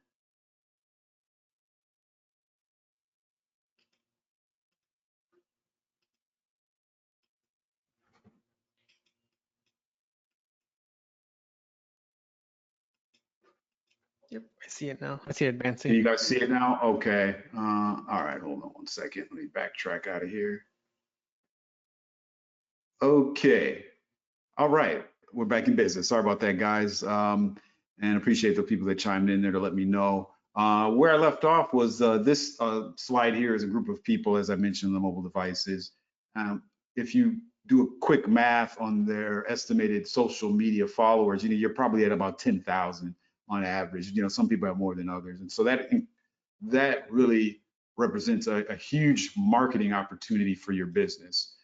Yep, I see it now. I see it advancing. Can you guys see it now? Okay. All right, hold on 1 second. Let me backtrack out of here. Okay. All right, we're back in business. Sorry about that, guys. And appreciate the people that chimed in there to let me know. Where I left off was this slide here is a group of people, as I mentioned, on the mobile devices. If you do a quick math on their estimated social media followers, you're probably at about 10,000 on average. Some people have more than others, and so that really represents a huge marketing opportunity for your business.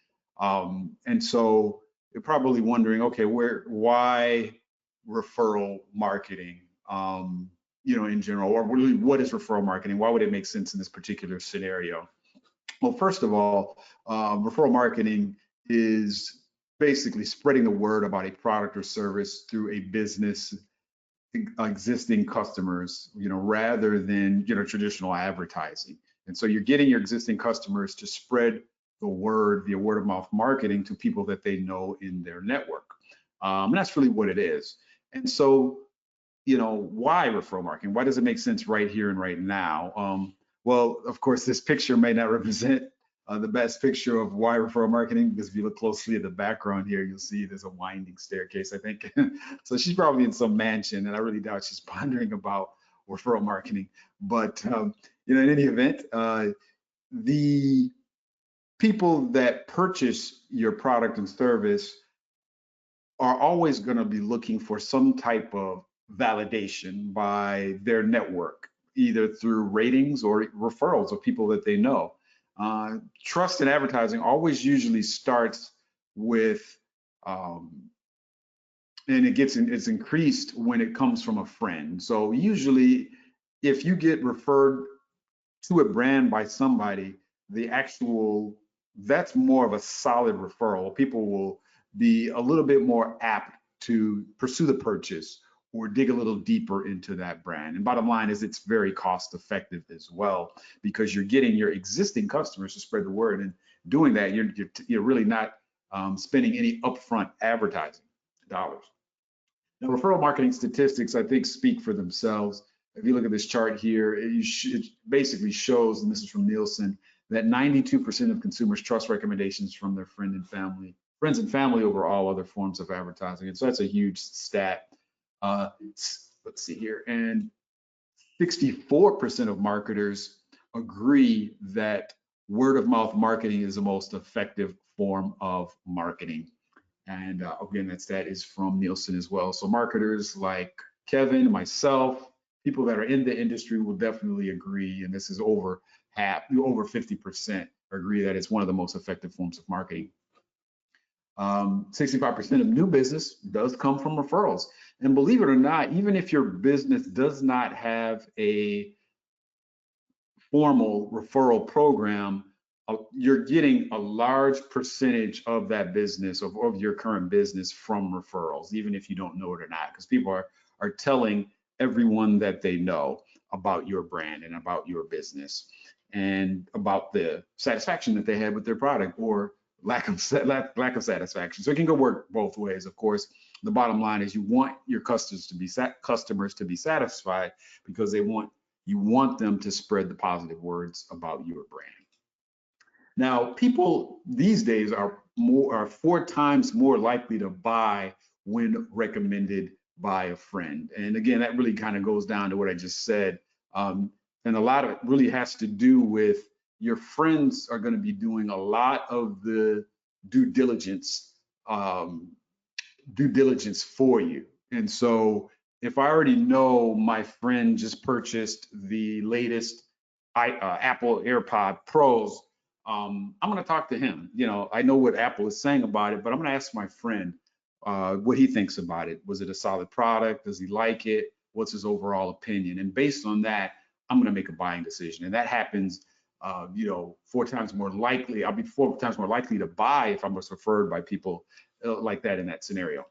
And so you're probably wondering, okay, why referral marketing? In general, or really, what is referral marketing? Why would it make sense in this particular scenario? Well, first of all, referral marketing is basically spreading the word about a product or service through a business existing customers, rather than traditional advertising. And so you're getting your existing customers to spread the word via word of mouth marketing to people that they know in their network. And that's really what it is. And so, why referral marketing? Why does it make sense right here and right now? Well, of course, this picture may not represent the best picture of why referral marketing, because if you look closely at the background here, you'll see there's a winding staircase, I think. So she's probably in some mansion, and I really doubt she's pondering about referral marketing. But in any event, the people that purchase your product and service are always going to be looking for some type of validation by their network, either through ratings or referrals of people that they know. Trust in advertising always usually starts with, and it's increased when it comes from a friend. So usually, if you get referred to a brand by somebody, that's more of a solid referral. People will be a little bit more apt to pursue the purchase or dig a little deeper into that brand. And bottom line is, it's very cost effective as well, because you're getting your existing customers to spread the word, and doing that, you're really not spending any upfront advertising dollars. Now, referral marketing statistics, I think, speak for themselves. If you look at this chart here, it basically shows, and this is from Nielsen, that 92% of consumers trust recommendations from their friends and family over all other forms of advertising. And so that's a huge stat. Let's see here. And 64% of marketers agree that word of mouth marketing is the most effective form of marketing. And again, that stat is from Nielsen as well. So marketers like Kevin, myself, people that are in the industry will definitely agree, and this is over 50% agree that it's one of the most effective forms of marketing. 65% of new business does come from referrals. And believe it or not, even if your business does not have a formal referral program, you're getting a large percentage of that business, of your current business, from referrals, even if you don't know it or not, because people are telling everyone that they know about your brand and about your business and about the satisfaction that they had with their product, or lack of satisfaction. So it can go work both ways. Of course, the bottom line is you want your customers to be satisfied, because you want them to spread the positive words about your brand. Now, people these days are 4 times more likely to buy when recommended by a friend. And again, that really kind of goes down to what I just said. And a lot of it really has to do with your friends are going to be doing a lot of the due diligence for you. And so if I already know my friend just purchased the latest Apple AirPod Pros, I'm going to talk to him. I know what Apple is saying about it, but I'm going to ask my friend what he thinks about it. Was it a solid product? Does he like it? What's his overall opinion? And based on that, I'm going to make a buying decision. And that happens, 4 times more likely. I'll be 4 times more likely to buy if I was referred by people like that in that scenario.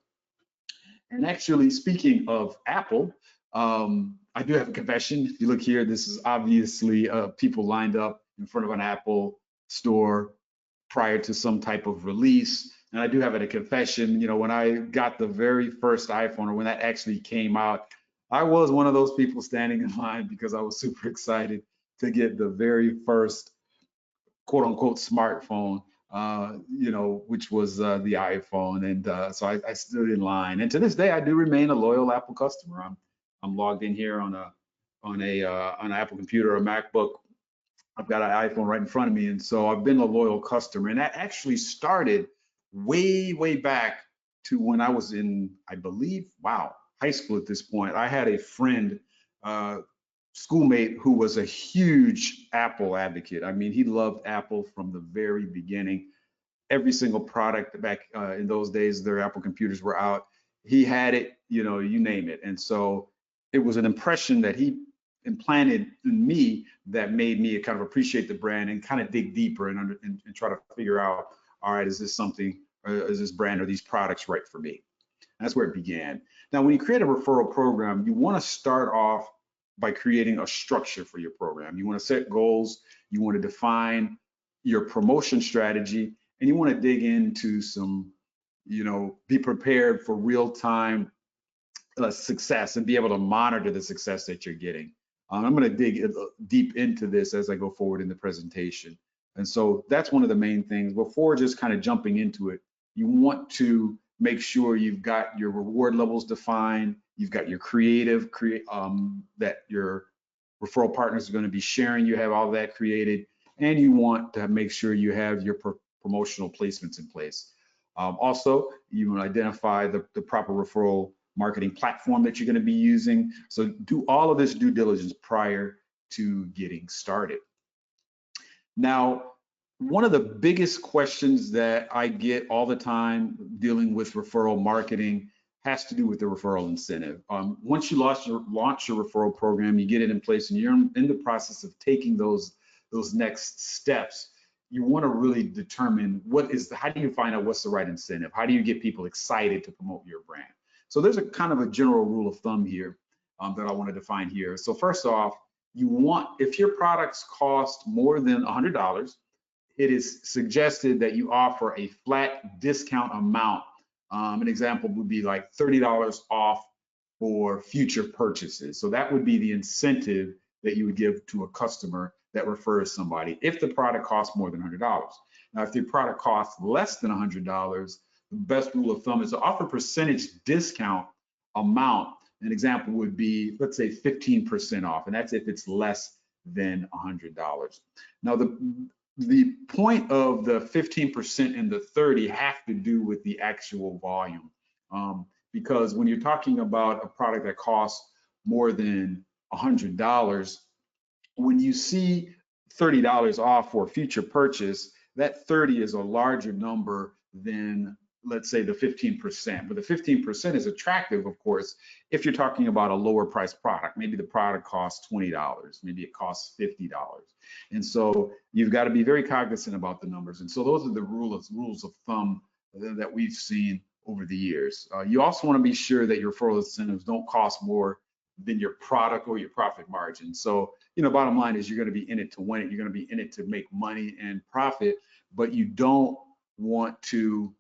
And actually, speaking of Apple, I do have a confession. If you look here, this is obviously people lined up in front of an Apple store prior to some type of release. And I do have a confession. When I got the very first iPhone, or when that actually came out, I was one of those people standing in line because I was super excited to get the very first quote unquote smartphone, which was the iPhone. And so I stood in line. And to this day, I do remain a loyal Apple customer. I'm logged in here on an Apple computer or MacBook. I've got an iPhone right in front of me. And so I've been a loyal customer. And that actually started way, way back to when I was in, I believe, high school at this point. I had a friend, schoolmate, who was a huge Apple advocate. I mean, he loved Apple from the very beginning. Every single product back in those days, their Apple computers were out. He had it, you name it. And so it was an impression that he implanted in me that made me kind of appreciate the brand and kind of dig deeper and try to figure out, all right, is this something, or is this brand or these products right for me? And that's where it began. Now, when you create a referral program, you want to start off by creating a structure for your program. You want to set goals, you want to define your promotion strategy, and you want to dig into some be prepared for real-time success and be able to monitor the success that you're getting. I'm going to dig deep into this as I go forward in the presentation. And so that's one of the main things. Before just kind of jumping into it, you want to make sure you've got your reward levels defined, you've got your creative that your referral partners are going to be sharing, you have all that created, and you want to make sure you have your promotional placements in place. Also, you want to identify the proper referral marketing platform that you're going to be using. So do all of this due diligence prior to getting started. Now, one of the biggest questions that I get all the time dealing with referral marketing has to do with the referral incentive. Once you launch your referral program, you get it in place, and you're in the process of taking those next steps. You want to really determine how do you find out what's the right incentive? How do you get people excited to promote your brand? So there's a kind of a general rule of thumb here that I want to define here. So first off, if your products cost more than $100, it is suggested that you offer a flat discount amount. An example would be like $30 off for future purchases. So that would be the incentive that you would give to a customer that refers somebody if the product costs more than $100. Now, if the product costs less than $100, the best rule of thumb is to offer percentage discount amount. An example would be, let's say 15% off, and that's if it's less than $100. Now, the point of the 15% and the 30 have to do with the actual volume, because when you're talking about a product that costs more than $100, when you see $30 off for a future purchase, that 30 is a larger number than, let's say, the 15%. But the 15% is attractive, of course, if you're talking about a lower price product. Maybe the product costs $20, maybe it costs $50. And so you've got to be very cognizant about the numbers. And so those are the rules of thumb that we've seen over the years. You also want to be sure that your referral incentives don't cost more than your product or your profit margin. So, bottom line is you're going to be in it to win it. You're going to be in it to make money and profit, but you don't want to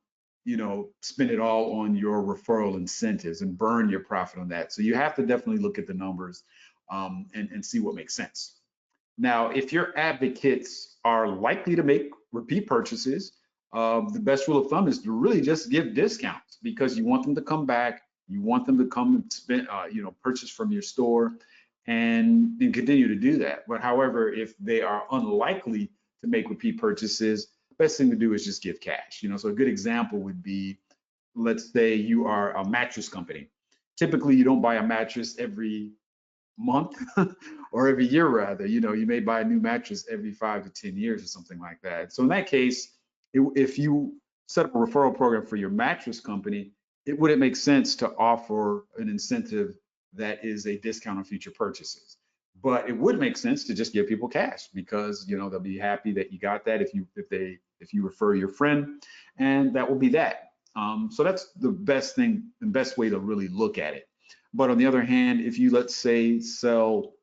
spend it all on your referral incentives and burn your profit on that. So you have to definitely look at the numbers and see what makes sense. Now, if your advocates are likely to make repeat purchases, the best rule of thumb is to really just give discounts, because you want them to come back. You want them to come and spend, purchase from your store and continue to do that. But however, if they are unlikely to make repeat purchases, best thing to do is just give cash. So a good example would be, let's say you are a mattress company. Typically, you don't buy a mattress every month or every year rather. You may buy a new mattress every 5 to 10 years or something like that. So in that case, if you set up a referral program for your mattress company, it wouldn't make sense to offer an incentive that is a discount on future purchases. But it would make sense to just give people cash, because they'll be happy that you got that if you refer your friend, and that will be that. So that's the best thing, the best way to really look at it. But on the other hand, if you, let's say, sell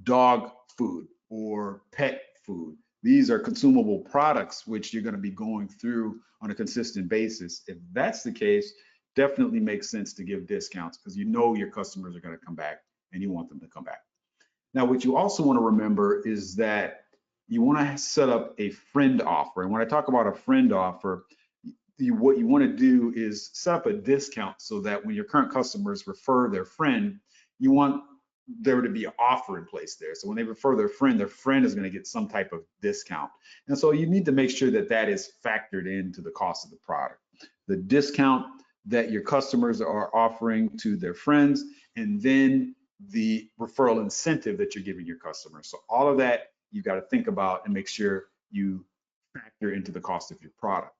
dog food or pet food, these are consumable products which you're going to be going through on a consistent basis. If that's the case, definitely makes sense to give discounts, because your customers are going to come back and you want them to come back. Now, what you also want to remember is that you want to set up a friend offer. And when I talk about a friend offer, what you want to do is set up a discount so that when your current customers refer their friend, you want there to be an offer in place there. So when they refer their friend is going to get some type of discount. And so you need to make sure that that is factored into the cost of the product. The discount that your customers are offering to their friends, and then the referral incentive that you're giving your customers. So all of that you've got to think about and make sure you factor into the cost of your product.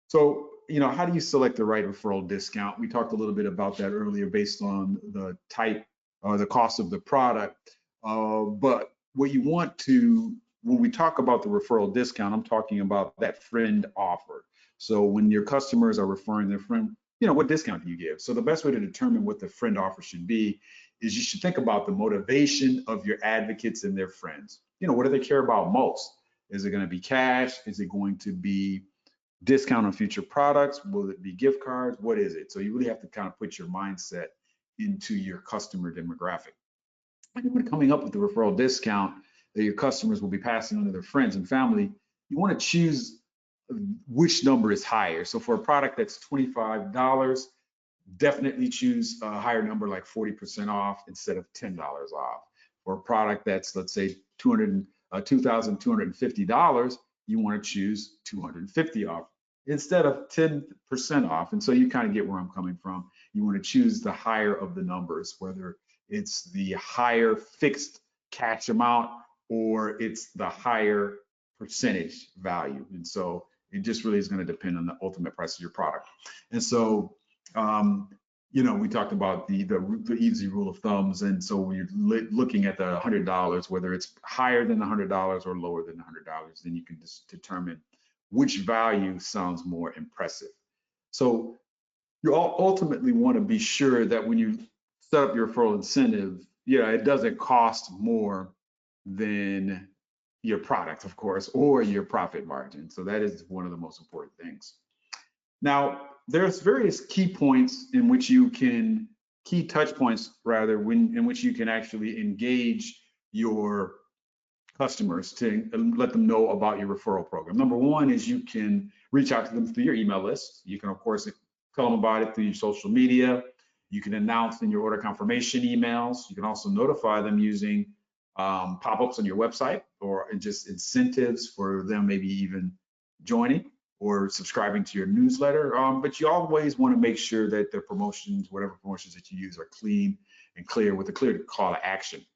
So, how do you select the right referral discount? We talked a little bit about that earlier based on the type or the cost of the product. But what you want to, when we talk about the referral discount, I'm talking about that friend offer. So when your customers are referring their friend, what discount do you give? So the best way to determine what the friend offer should be is you should think about the motivation of your advocates and their friends. What do they care about most? Is it going to be cash? Is it going to be discount on future products? Will it be gift cards? What is it? So you really have to kind of put your mindset into your customer demographic. And when coming up with the referral discount that your customers will be passing on to their friends and family, you want to choose which number is higher. So for a product that's $25, definitely choose a higher number like 40% off instead of $10 off. For a product that's, let's say, $2,250, you want to choose 250 off instead of 10% off. And so you kind of get where I'm coming from. You want to choose the higher of the numbers, whether it's the higher fixed cash amount or it's the higher percentage value. And so it just really is going to depend on the ultimate price of your product. And so, we talked about the easy rule of thumbs. And so when you're looking at the $100, whether it's higher than the $100 or lower than the $100, then you can just determine which value sounds more impressive. So you ultimately want to be sure that when you set up your referral incentive, it doesn't cost more than your product, of course, or your profit margin. So that is one of the most important things. Now, there's various key touch points in which you can actually engage your customers to let them know about your referral program. Number one is you can reach out to them through your email list. You can, of course, tell them about it through your social media. You can announce in your order confirmation emails. You can also notify them using pop-ups on your website or just incentives for them maybe even joining or subscribing to your newsletter. But you always want to make sure that the promotions, whatever promotions that you use, are clean and clear with a clear call to action.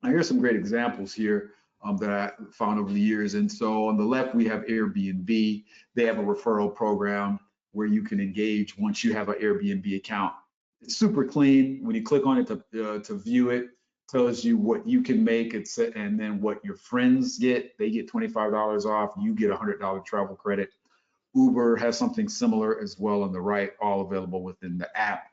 Now, here's some great examples here that I found over the years. And so on the left, we have Airbnb. They have a referral program where you can engage once you have an Airbnb account. It's super clean. When you click on it to view it, tells you what you can make, and then what your friends get. They get $25 off. You get $100 travel credit. Uber has something similar as well on the right, all available within the app.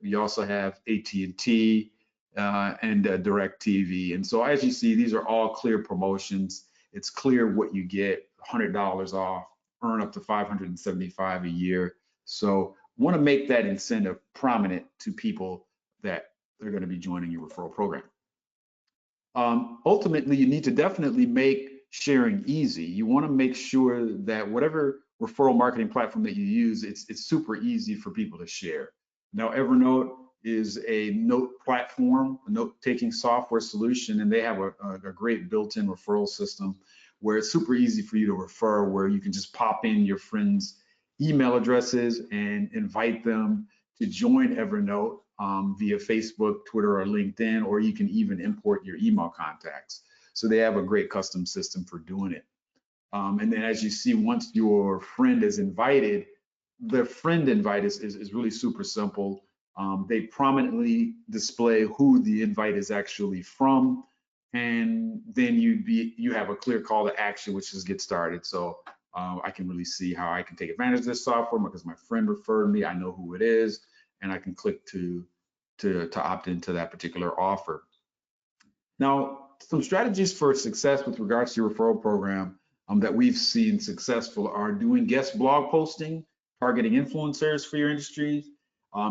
You also have AT&T and DirecTV. And so as you see, these are all clear promotions. It's clear what you get, $100 off, earn up to $575 a year. So want to make that incentive prominent to people that they're going to be joining your referral program. Ultimately, you need to definitely make sharing easy. You want to make sure that whatever referral marketing platform that you use, it's super easy for people to share. Now, Evernote is a note platform, a note-taking software solution, and they have a great built-in referral system where it's super easy for you to refer, where you can just pop in your friends' email addresses and invite them to join Evernote via Facebook, Twitter, or LinkedIn, or you can even import your email contacts. So they have a great custom system for doing it. And then as you see, once your friend is invited, the friend invite is really super simple. They prominently display who the invite is actually from, and then you have a clear call to action, which is get started. So I can really see how I can take advantage of this software because my friend referred me. I know who it is, and I can click to opt into that particular offer. Now, some strategies for success with regards to your referral program that we've seen successful are doing guest blog posting, targeting influencers for your industry,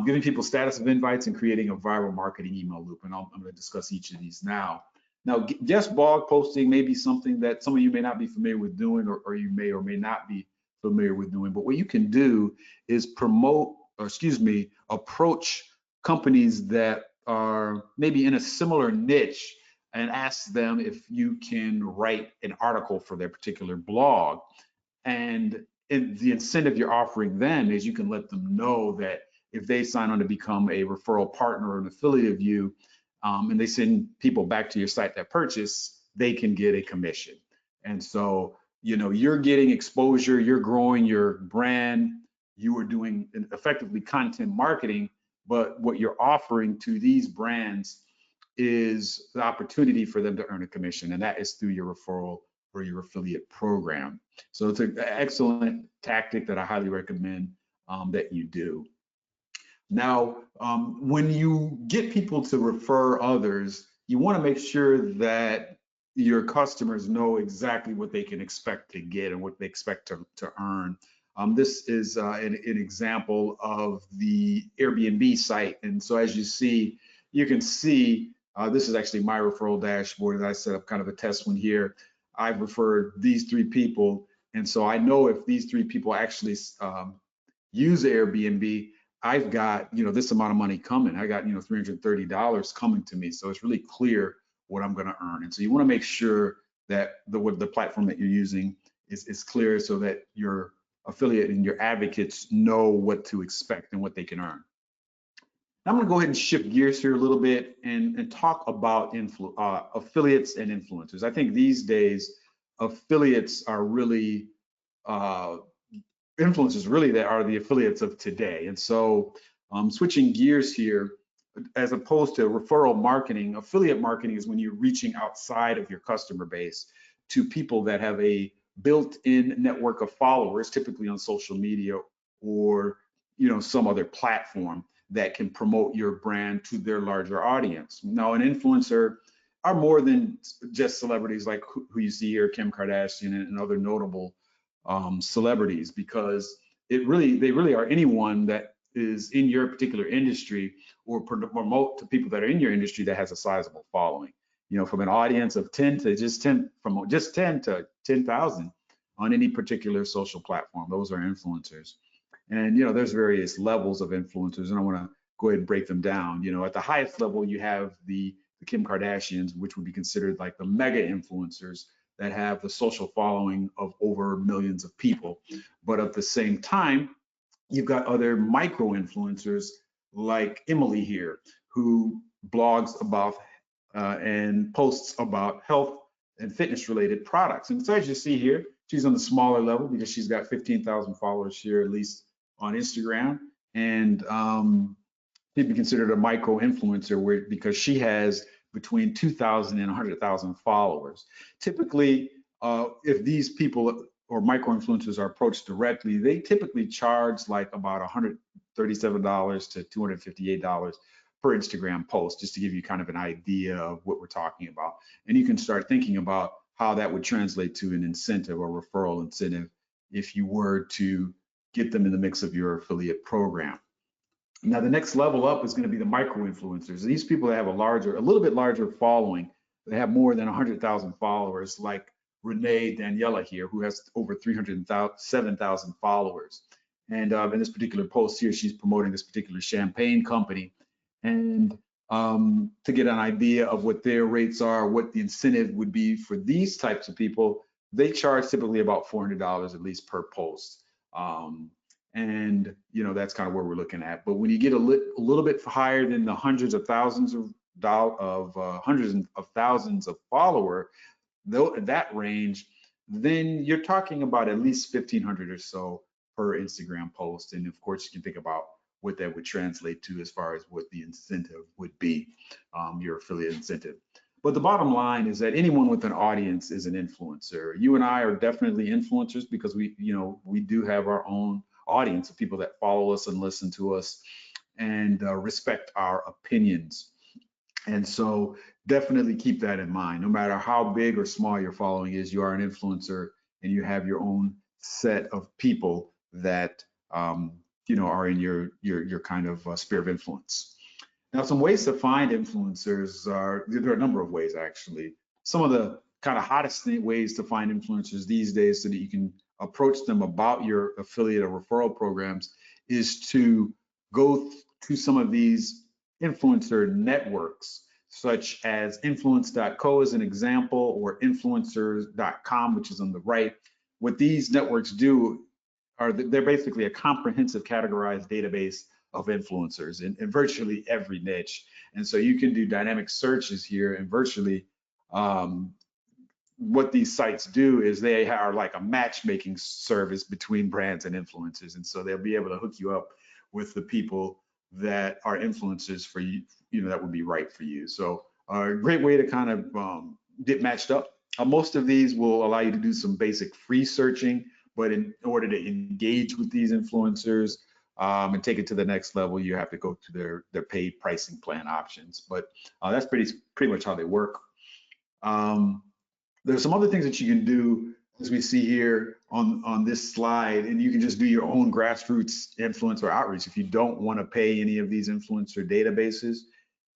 giving people status of invites, and creating a viral marketing email loop. And I'm going to discuss each of these now. Now, guest blog posting may be something that some of you may not be familiar with doing, or you may or may not be familiar with doing. But what you can do is approach companies that are maybe in a similar niche and ask them if you can write an article for their particular blog. And the incentive you're offering them is you can let them know that if they sign on to become a referral partner or an affiliate of you, and they send people back to your site that purchase, they can get a commission. And so, you're getting exposure, you're growing your brand, you are doing effectively content marketing, but what you're offering to these brands is the opportunity for them to earn a commission, and that is through your referral or your affiliate program. So it's an excellent tactic that I highly recommend that you do. Now, when you get people to refer others, you want to make sure that your customers know exactly what they can expect to get and what they expect to earn This is an example of the Airbnb site. And so as you see, you can see this is actually my referral dashboard that I set up, kind of a test one here. I've referred these 3 people. And so I know if these 3 people actually use Airbnb, I've got, this amount of money coming. I got, $330 coming to me. So it's really clear what I'm going to earn. And so you want to make sure that the platform that you're using is clear so that your affiliate and your advocates know what to expect and what they can earn. Now I'm going to go ahead and shift gears here a little bit and talk about affiliates and influencers. I think these days affiliates are really influencers really that are the affiliates of today. And so switching gears here, as opposed to referral marketing, affiliate marketing is when you're reaching outside of your customer base to people that have a built-in network of followers, typically on social media or some other platform that can promote your brand to their larger audience. Now, an influencer are more than just celebrities like who you see here, Kim Kardashian and other notable celebrities, because they really are anyone that is in your particular industry or promote to people that are in your industry that has a sizable following. From an audience of 10 to just 10, from just 10 to 10,000 on any particular social platform. Those are influencers. And there's various levels of influencers, and I want to go ahead and break them down. At the highest level, you have the Kim Kardashians, which would be considered like the mega influencers that have the social following of over millions of people. But at the same time, you've got other micro influencers like Emily here, who blogs about and posts about health and fitness related products. And so as you see here, she's on the smaller level because she's got 15,000 followers here, at least on Instagram. And she'd be considered a micro influencer because she has between 2,000 and 100,000 followers. Typically, if these people or micro influencers are approached directly, they typically charge like about $137 to $258 per Instagram post, just to give you kind of an idea of what we're talking about. And you can start thinking about how that would translate to an incentive or referral incentive if you were to get them in the mix of your affiliate program. Now, the next level up is going to be the micro influencers. These people that have a little bit larger following, they have more than 100,000 followers, like Renee Daniela here, who has over 307,000 followers. And in this particular post here, she's promoting this particular champagne company. And to get an idea of what their rates are, what the incentive would be for these types of people, they charge typically about $400 at least per post. And that's kind of where we're looking at. But when you get a little bit higher than the hundreds of thousands of follower, that range, then you're talking about at least 1,500 or so per Instagram post. And of course, you can think about what that would translate to as far as what the incentive would be, your affiliate incentive. But the bottom line is that anyone with an audience is an influencer. You and I are definitely influencers because we do have our own audience of people that follow us and listen to us and respect our opinions. And so definitely keep that in mind. No matter how big or small your following is, you are an influencer and you have your own set of people that are in your kind of sphere of influence. Now, some ways to find influencers there are a number of ways actually. Some of the kind of hottest ways to find influencers these days so that you can approach them about your affiliate or referral programs is to go to some of these influencer networks, such as influence.co as an example, or influencers.com, which is on the right. What these networks do are they're basically a comprehensive categorized database of influencers in virtually every niche. And so you can do dynamic searches here, and virtually what these sites do is they are like a matchmaking service between brands and influencers. And so they'll be able to hook you up with the people that are influencers for you, that would be right for you. So a great way to kind of get matched up. Most of these will allow you to do some basic free searching, but in order to engage with these influencers and take it to the next level, you have to go to their paid pricing plan options. But that's pretty much how they work. There's some other things that you can do as we see here on this slide, and you can just do your own grassroots influencer outreach. If you don't want to pay any of these influencer databases,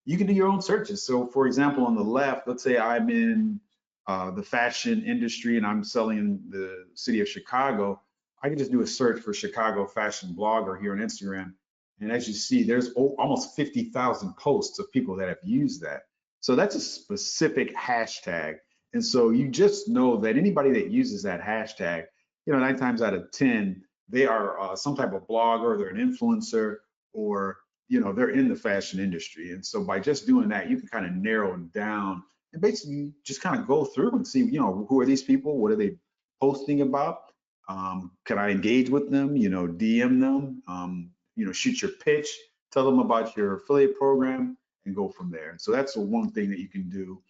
you can do your own searches. So for example, on the left, let's say I'm in the fashion industry and I'm selling in the city of Chicago. I can just do a search for Chicago fashion blogger here on Instagram. And as you see, there's almost 50,000 posts of people that have used that. So that's a specific hashtag. And so you just know that anybody that uses that hashtag, 9 times out of 10, they are some type of blogger, they're an influencer, or they're in the fashion industry. And so by just doing that, you can kind of narrow down and basically just kind of go through and see, who are these people? What are they posting about? Can I engage with them? DM them, shoot your pitch, tell them about your affiliate program, and go from there. So that's the one thing that you can do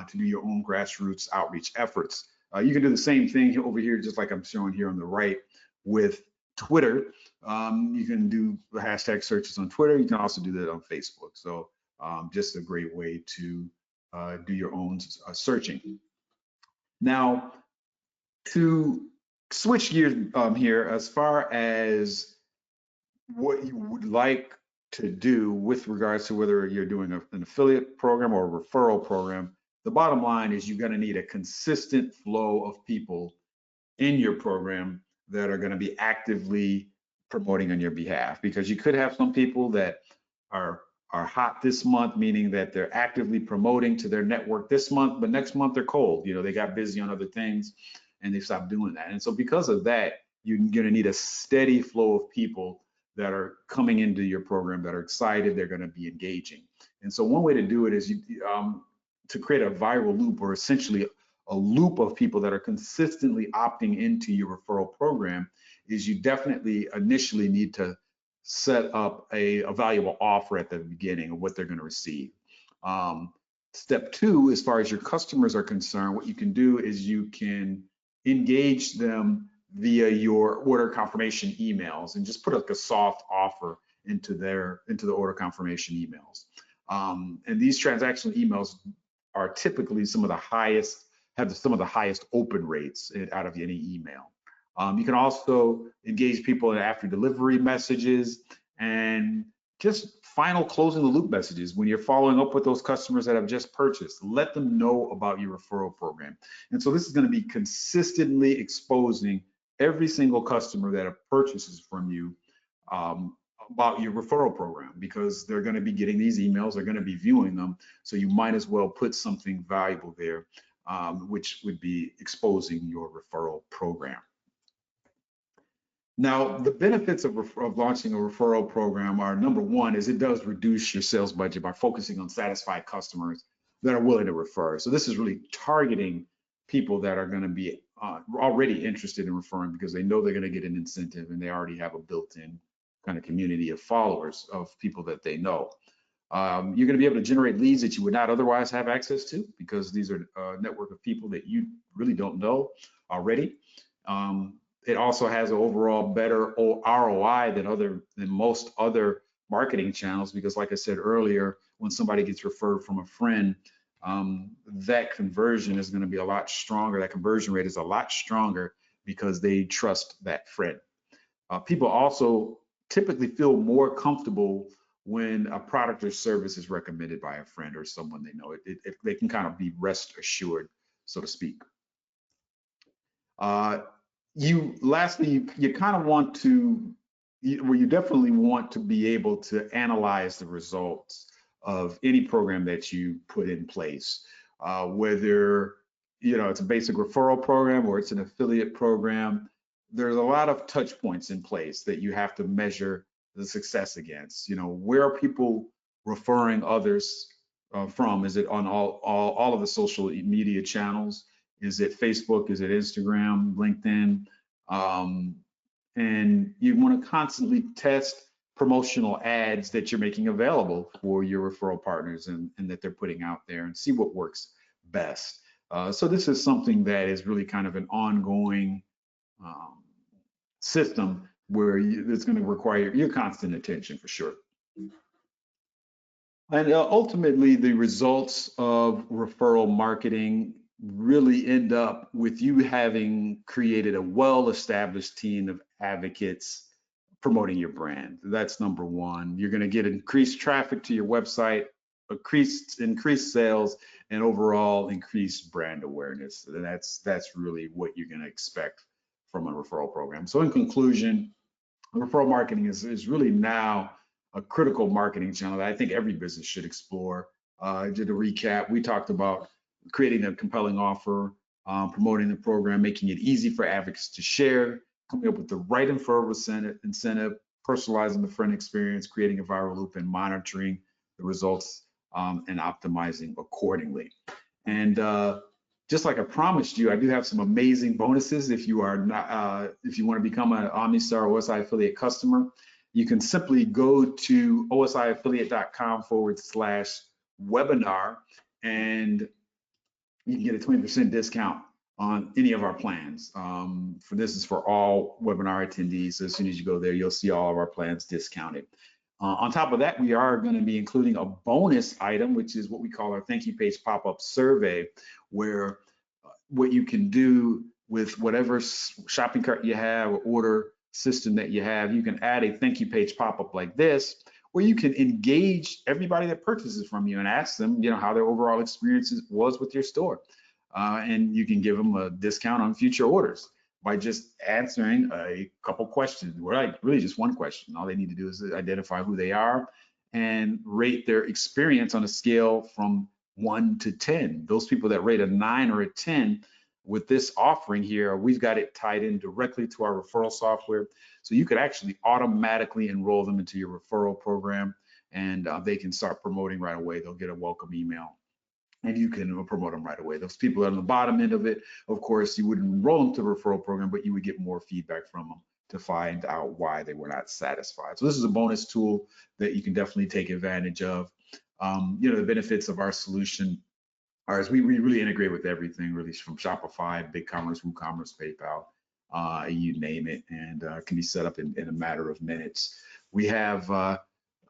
to do your own grassroots outreach efforts. You can do the same thing over here, just like I'm showing here on the right with Twitter. You can do the hashtag searches on Twitter. You can also do that on Facebook. So just a great way to do your own searching. Now, to switch gears here, as far as what you would like to do with regards to whether you're doing an affiliate program or a referral program, the bottom line is you're going to need a consistent flow of people in your program that are going to be actively promoting on your behalf, because you could have some people that are hot this month, meaning that they're actively promoting to their network this month, but next month they're cold. They got busy on other things and they stopped doing that. And so because of that, you're going to need a steady flow of people that are coming into your program that are excited, they're going to be engaging. And so one way to do it is to create a viral loop, or essentially a loop of people that are consistently opting into your referral program, is you definitely initially need to set up a valuable offer at the beginning of what they're going to receive. Step two, as far as your customers are concerned, what you can do is you can engage them via your order confirmation emails and just put like a soft offer into the order confirmation emails. And these transactional emails are typically some of the highest open rates out of any email. You can also engage people in after delivery messages and just final closing the loop messages. When you're following up with those customers that have just purchased, let them know about your referral program. And so this is going to be consistently exposing every single customer that purchases from you about your referral program, because they're going to be getting these emails, they're going to be viewing them. So you might as well put something valuable there, which would be exposing your referral program. Now, the benefits of launching a referral program are, number one, is it does reduce your sales budget by focusing on satisfied customers that are willing to refer. So this is really targeting people that are going to be already interested in referring, because they know they're going to get an incentive and they already have a built-in kind of community of followers, of people that they know. You're going to be able to generate leads that you would not otherwise have access to, because these are a network of people that you really don't know already. It also has an overall better ROI than most other marketing channels, because like I said earlier, when somebody gets referred from a friend, that conversion is going to be a lot stronger. That conversion rate is a lot stronger because they trust that friend. People also typically feel more comfortable when a product or service is recommended by a friend or someone they know. They can kind of be rest assured, so to speak. Lastly, you kind of want to, you definitely want to be able to analyze the results of any program that you put in place, whether it's a basic referral program or it's an affiliate program. There's a lot of touch points in place that you have to measure the success against. Where are people referring others from? Is it on all of the social media channels? Is it Facebook? Is it Instagram, LinkedIn? And you want to constantly test promotional ads that you're making available for your referral partners and that they're putting out there, and see what works best. So this is something that is really kind of an ongoing system where it's going to require your constant attention, for sure. And ultimately, the results of referral marketing really end up with you having created a well-established team of advocates promoting your brand. That's number one. You're going to get increased traffic to your website, increased sales, and overall increased brand awareness. And that's really what you're going to expect from a referral program. So in conclusion, referral marketing is really now a critical marketing channel that I think every business should explore. To recap, we talked about creating a compelling offer, promoting the program, making it easy for advocates to share, coming up with the right referral incentive, personalizing the friend experience, creating a viral loop, and monitoring the results and optimizing accordingly. And just like I promised you, I do have some amazing bonuses. If you are not, if you want to become an OmniStar OSI affiliate customer, you can simply go to osiaffiliate.com/webinar, and you can get a 20% discount on any of our plans. For this is for all webinar attendees. So as soon as you go there, you'll see all of our plans discounted. On top of that, we are going to be including a bonus item, which is what we call our thank you page pop-up survey, where what you can do with whatever shopping cart you have or order system that you have, you can add a thank you page pop-up like this, where you can engage everybody that purchases from you and ask them, how their overall experience was with your store. And you can give them a discount on future orders by just answering a couple questions, really just one question. All they need to do is identify who they are and rate their experience on a scale from 1 to 10. Those people that rate a 9 or a 10 with this offering here, we've got it tied in directly to our referral software. So you could actually automatically enroll them into your referral program, and they can start promoting right away. They'll get a welcome email and you can promote them right away. Those people on the bottom end of it, of course, you wouldn't enroll them to the referral program, but you would get more feedback from them to find out why they were not satisfied. So this is a bonus tool that you can definitely take advantage of. The benefits of our solution are we really integrate with everything, really, from Shopify, BigCommerce, WooCommerce, PayPal, you name it, and can be set up in a matter of minutes. We have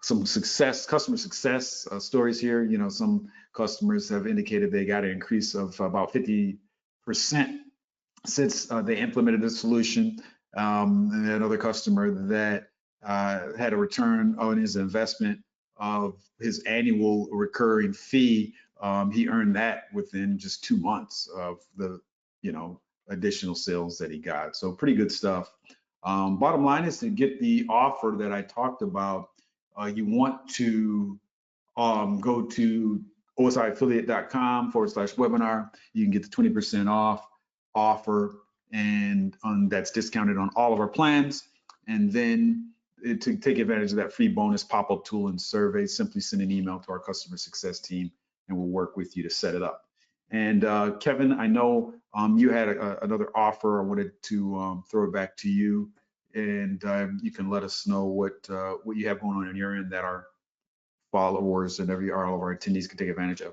some customer success stories here. Some customers have indicated they got an increase of about 50% since they implemented the solution. And another customer that had a return on his investment of his annual recurring fee. He earned that within just 2 months of the, additional sales that he got. So pretty good stuff. Bottom line is to get the offer that I talked about. You want to go to osiaffiliate.com/webinar. You can get the 20% off offer, and that's discounted on all of our plans. And then to take advantage of that free bonus pop-up tool and survey, simply send an email to our customer success team, and we'll work with you to set it up. And Kevin, I know you had another offer. I wanted to throw it back to you, and you can let us know what you have going on your end that our followers and all of our attendees can take advantage of.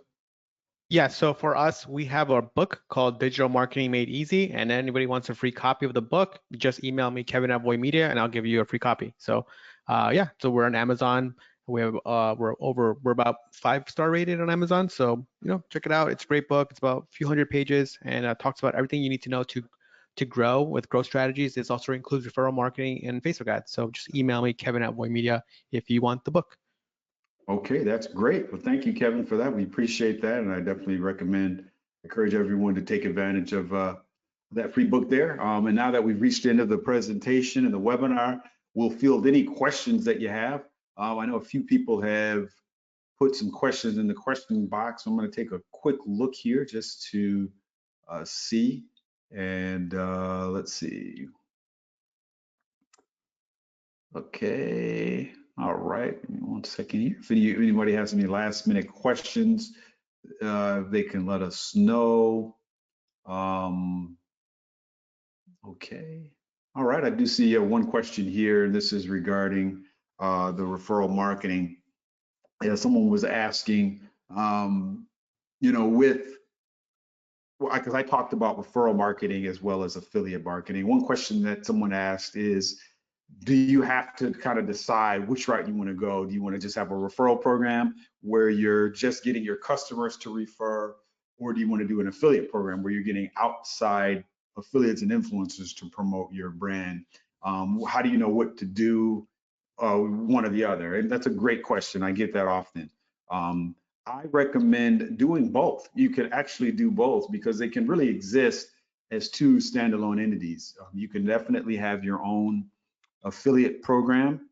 Yeah, so for us, we have a book called Digital Marketing Made Easy, and anybody wants a free copy of the book, just email me, Kevin@VoyMedia, and I'll give you a free copy. So so we're on Amazon. We have we're about 5-star rated on Amazon. So check it out. It's a great book. It's about a few hundred pages, and talks about everything you need to know to grow with growth strategies. This also includes referral marketing and Facebook ads. So just email me, Kevin@VoyMedia, if you want the book. Okay, that's great. Well, thank you, Kevin, for that. We appreciate that, and I definitely encourage everyone to take advantage of that free book there. And now that we've reached the end of the presentation and the webinar, we'll field any questions that you have. I know a few people have put some questions in the question box. I'm going to take a quick look here just to see. And let's see. Okay. All right. Give me 1 second here. If anybody has any last minute questions, they can let us know. Okay. All right. I do see one question here, and this is regarding the referral marketing. Someone was asking, because I talked about referral marketing as well as affiliate marketing. One question that someone asked is, do you have to kind of decide which route you want to go? Do you want to just have a referral program where you're just getting your customers to refer, Or do you want to do an affiliate program where you're getting outside affiliates and influencers to promote your brand? How do you know what to do, one or the other? And that's a great question. I get that often. I recommend doing both. You can actually do both because they can really exist as two standalone entities. You can definitely have your own affiliate program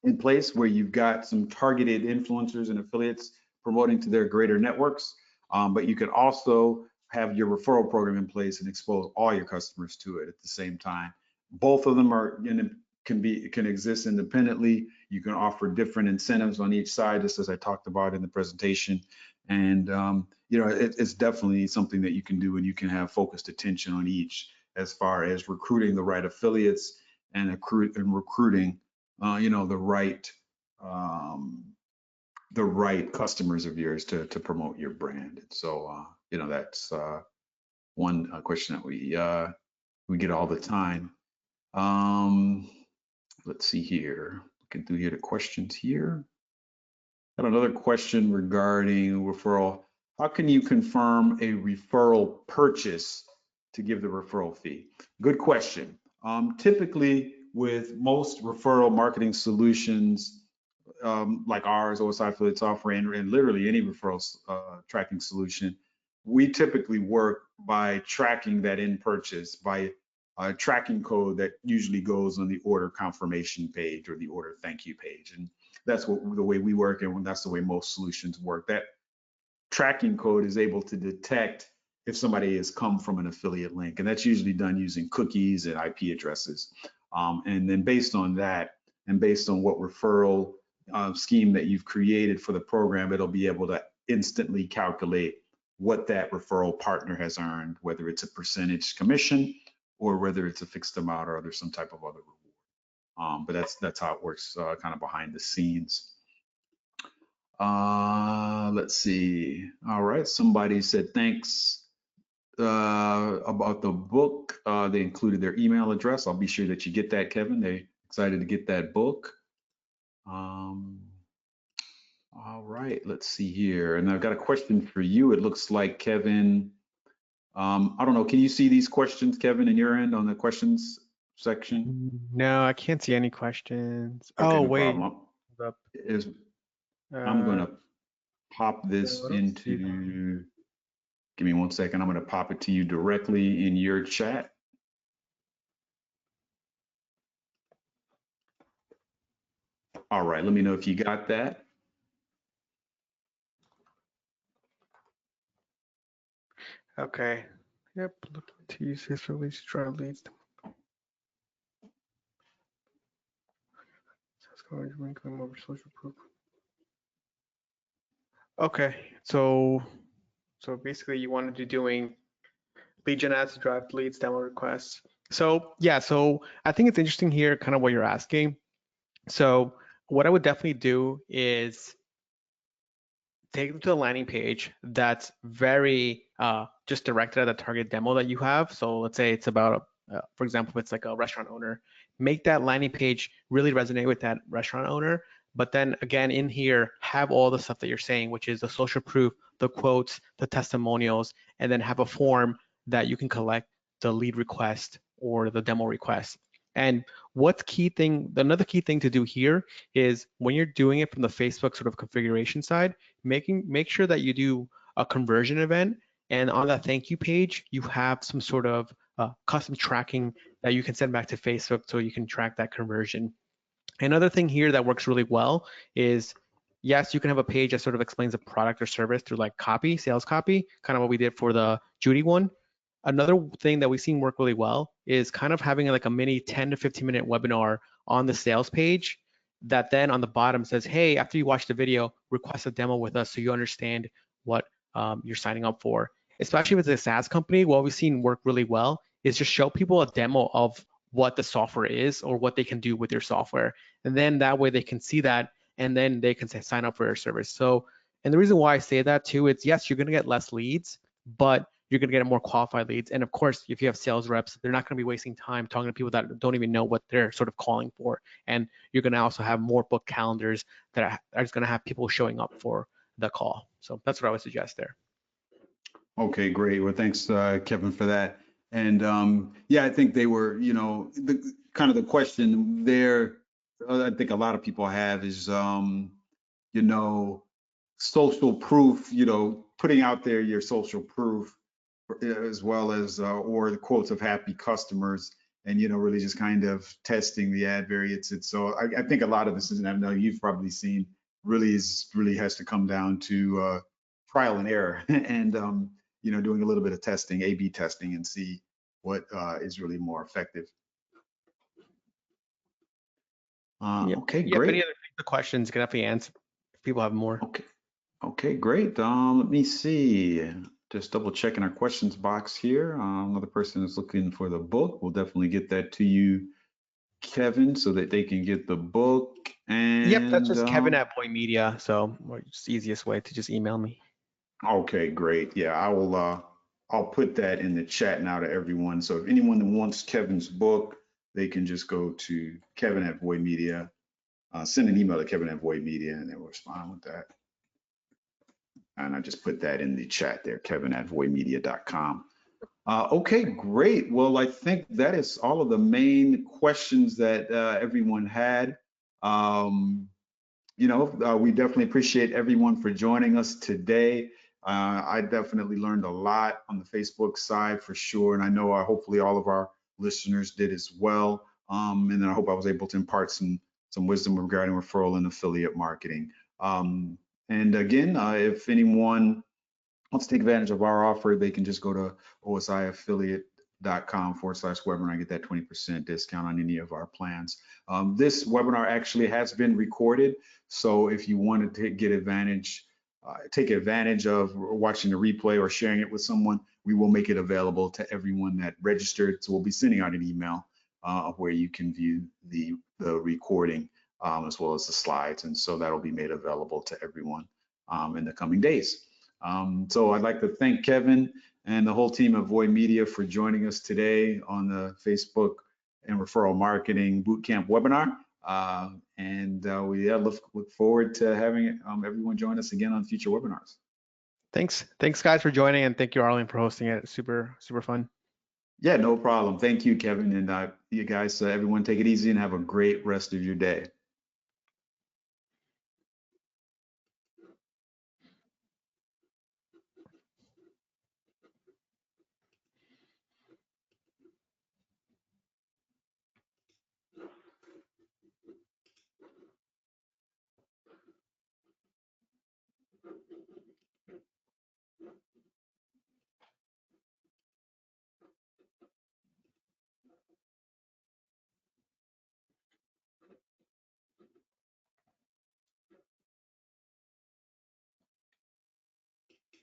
in place where you've got some targeted influencers and affiliates promoting to their greater networks. But you can also have your referral program in place and expose all your customers to it at the same time. Both of them can exist independently. You can offer different incentives on each side, just as I talked about in the presentation. And it's definitely something that you can do, and you can have focused attention on each as far as recruiting the right affiliates and recruiting the right customers of yours to promote your brand. So that's one question that we get all the time. Let's see here. Looking through here the questions here. Got another question regarding referral. How can you confirm a referral purchase to give the referral fee? Good question. Typically, with most referral marketing solutions like ours, OSI Affiliate Software, and literally any referral tracking solution, we typically work by tracking that in purchase by a tracking code that usually goes on the order confirmation page or the order thank you page. And that's the way we work, and that's the way most solutions work. That tracking code is able to detect if somebody has come from an affiliate link, and that's usually done using cookies and IP addresses. And then based on that, and based on what referral scheme that you've created for the program, it'll be able to instantly calculate what that referral partner has earned, whether it's a percentage commission or whether it's a fixed amount or there's some type of other reward. But that's how it works kind of behind the scenes. Let's see. All right, somebody said thanks about the book. They included their email address. I'll be sure that you get that, Kevin. They're excited to get that book. All right, let's see here. And I've got a question for you. It looks like, Kevin, I don't know, can you see these questions, Kevin, in your end on the questions section? No, I can't see any questions. Okay, Oh, no wait. problem. Hold up. I'm going to pop No, this I don't see that. into, give me 1 second. I'm going to pop it to you directly in your chat. All right, let me know if you got that. Okay. Yep. Looking to use his release to drive leads. Over social proof. Okay. So basically, you want to be doing lead gen ads to drive leads, demo requests. So yeah. So I think it's interesting here, kind of what you're asking. So what I would definitely do is take them to a landing page that's very just directed at the target demo that you have. So let's say it's about, for example, if it's like a restaurant owner, make that landing page really resonate with that restaurant owner. But then again, in here, have all the stuff that you're saying, which is the social proof, the quotes, the testimonials, and then have a form that you can collect the lead request or the demo request. And what's key thing, another key thing to do here is when you're doing it from the Facebook sort of configuration side, make sure that you do a conversion event, and on that thank you page, you have some sort of custom tracking that you can send back to Facebook so you can track that conversion. Another thing here that works really well is, yes, you can have a page that sort of explains a product or service through like copy, sales copy, kind of what we did for the Judy one. Another thing that we've seen work really well is kind of having like a mini 10 to 15 minute webinar on the sales page that then on the bottom says, hey, after you watch the video, request a demo with us so you understand what you're signing up for. Especially with a SaaS company, what we've seen work really well is just show people a demo of what the software is or what they can do with your software. And then that way they can see that and then they can say, sign up for your service. So, and the reason why I say that too, it's yes, you're gonna get less leads, but you're going to get more qualified leads. And of course, if you have sales reps, they're not going to be wasting time talking to people that don't even know what they're sort of calling for. And you're going to also have more book calendars that are just going to have people showing up for the call. So that's what I would suggest there. Okay, great. Well, thanks, Kevin, for that. And yeah, I think they were, the kind of the question there, I think a lot of people have is, you know, social proof, putting out there your social proof as well as, or the quotes of happy customers and, really just kind of testing the ad variants. And so I think a lot of this is, and I know you've probably seen, really has to come down to trial and error and, doing a little bit of testing, A/B testing, and see what is really more effective. Yep. Okay, Yep. Any great. other questions? You can definitely answer if people have more. Okay. Okay, great. Let me see. Just double checking our questions box here. Another person is looking for the book. We'll definitely get that to you, Kevin, so that they can get the book. Yep, that's And just Kevin at Boy Media. So it's the easiest way to just email me. okay, great. Yeah, I will. I'll put that in the chat now to everyone. So if anyone that wants Kevin's book, they can just go to Kevin at Void Media. Send an email to Kevin at Void Media, and they will respond with that. And I just put that in the chat there, Kevin at voidmedia.com. Okay, great. Well, I think that is all of the main questions that everyone had. We definitely appreciate everyone for joining us today. I definitely learned a lot on the Facebook side for sure, and I know hopefully all of our listeners did as well. And then I hope I was able to impart some wisdom regarding referral and affiliate marketing. And again, if anyone wants to take advantage of our offer, they can just go to osiaffiliate.com/webinar and get that 20% discount on any of our plans. This webinar actually has been recorded. So if you wanted to take advantage of watching the replay or sharing it with someone, we will make it available to everyone that registered. So we'll be sending out an email where you can view the recording as well as the slides. And so that'll be made available to everyone in the coming days. So I'd like to thank Kevin and the whole team of Void Media for joining us today on the Facebook and Referral Marketing Bootcamp webinar. We look forward to having everyone join us again on future webinars. Thanks guys for joining, and thank you, Arlen, for hosting it. Super fun. Yeah, no problem. Thank you, Kevin. And you guys, everyone take it easy and have a great rest of your day.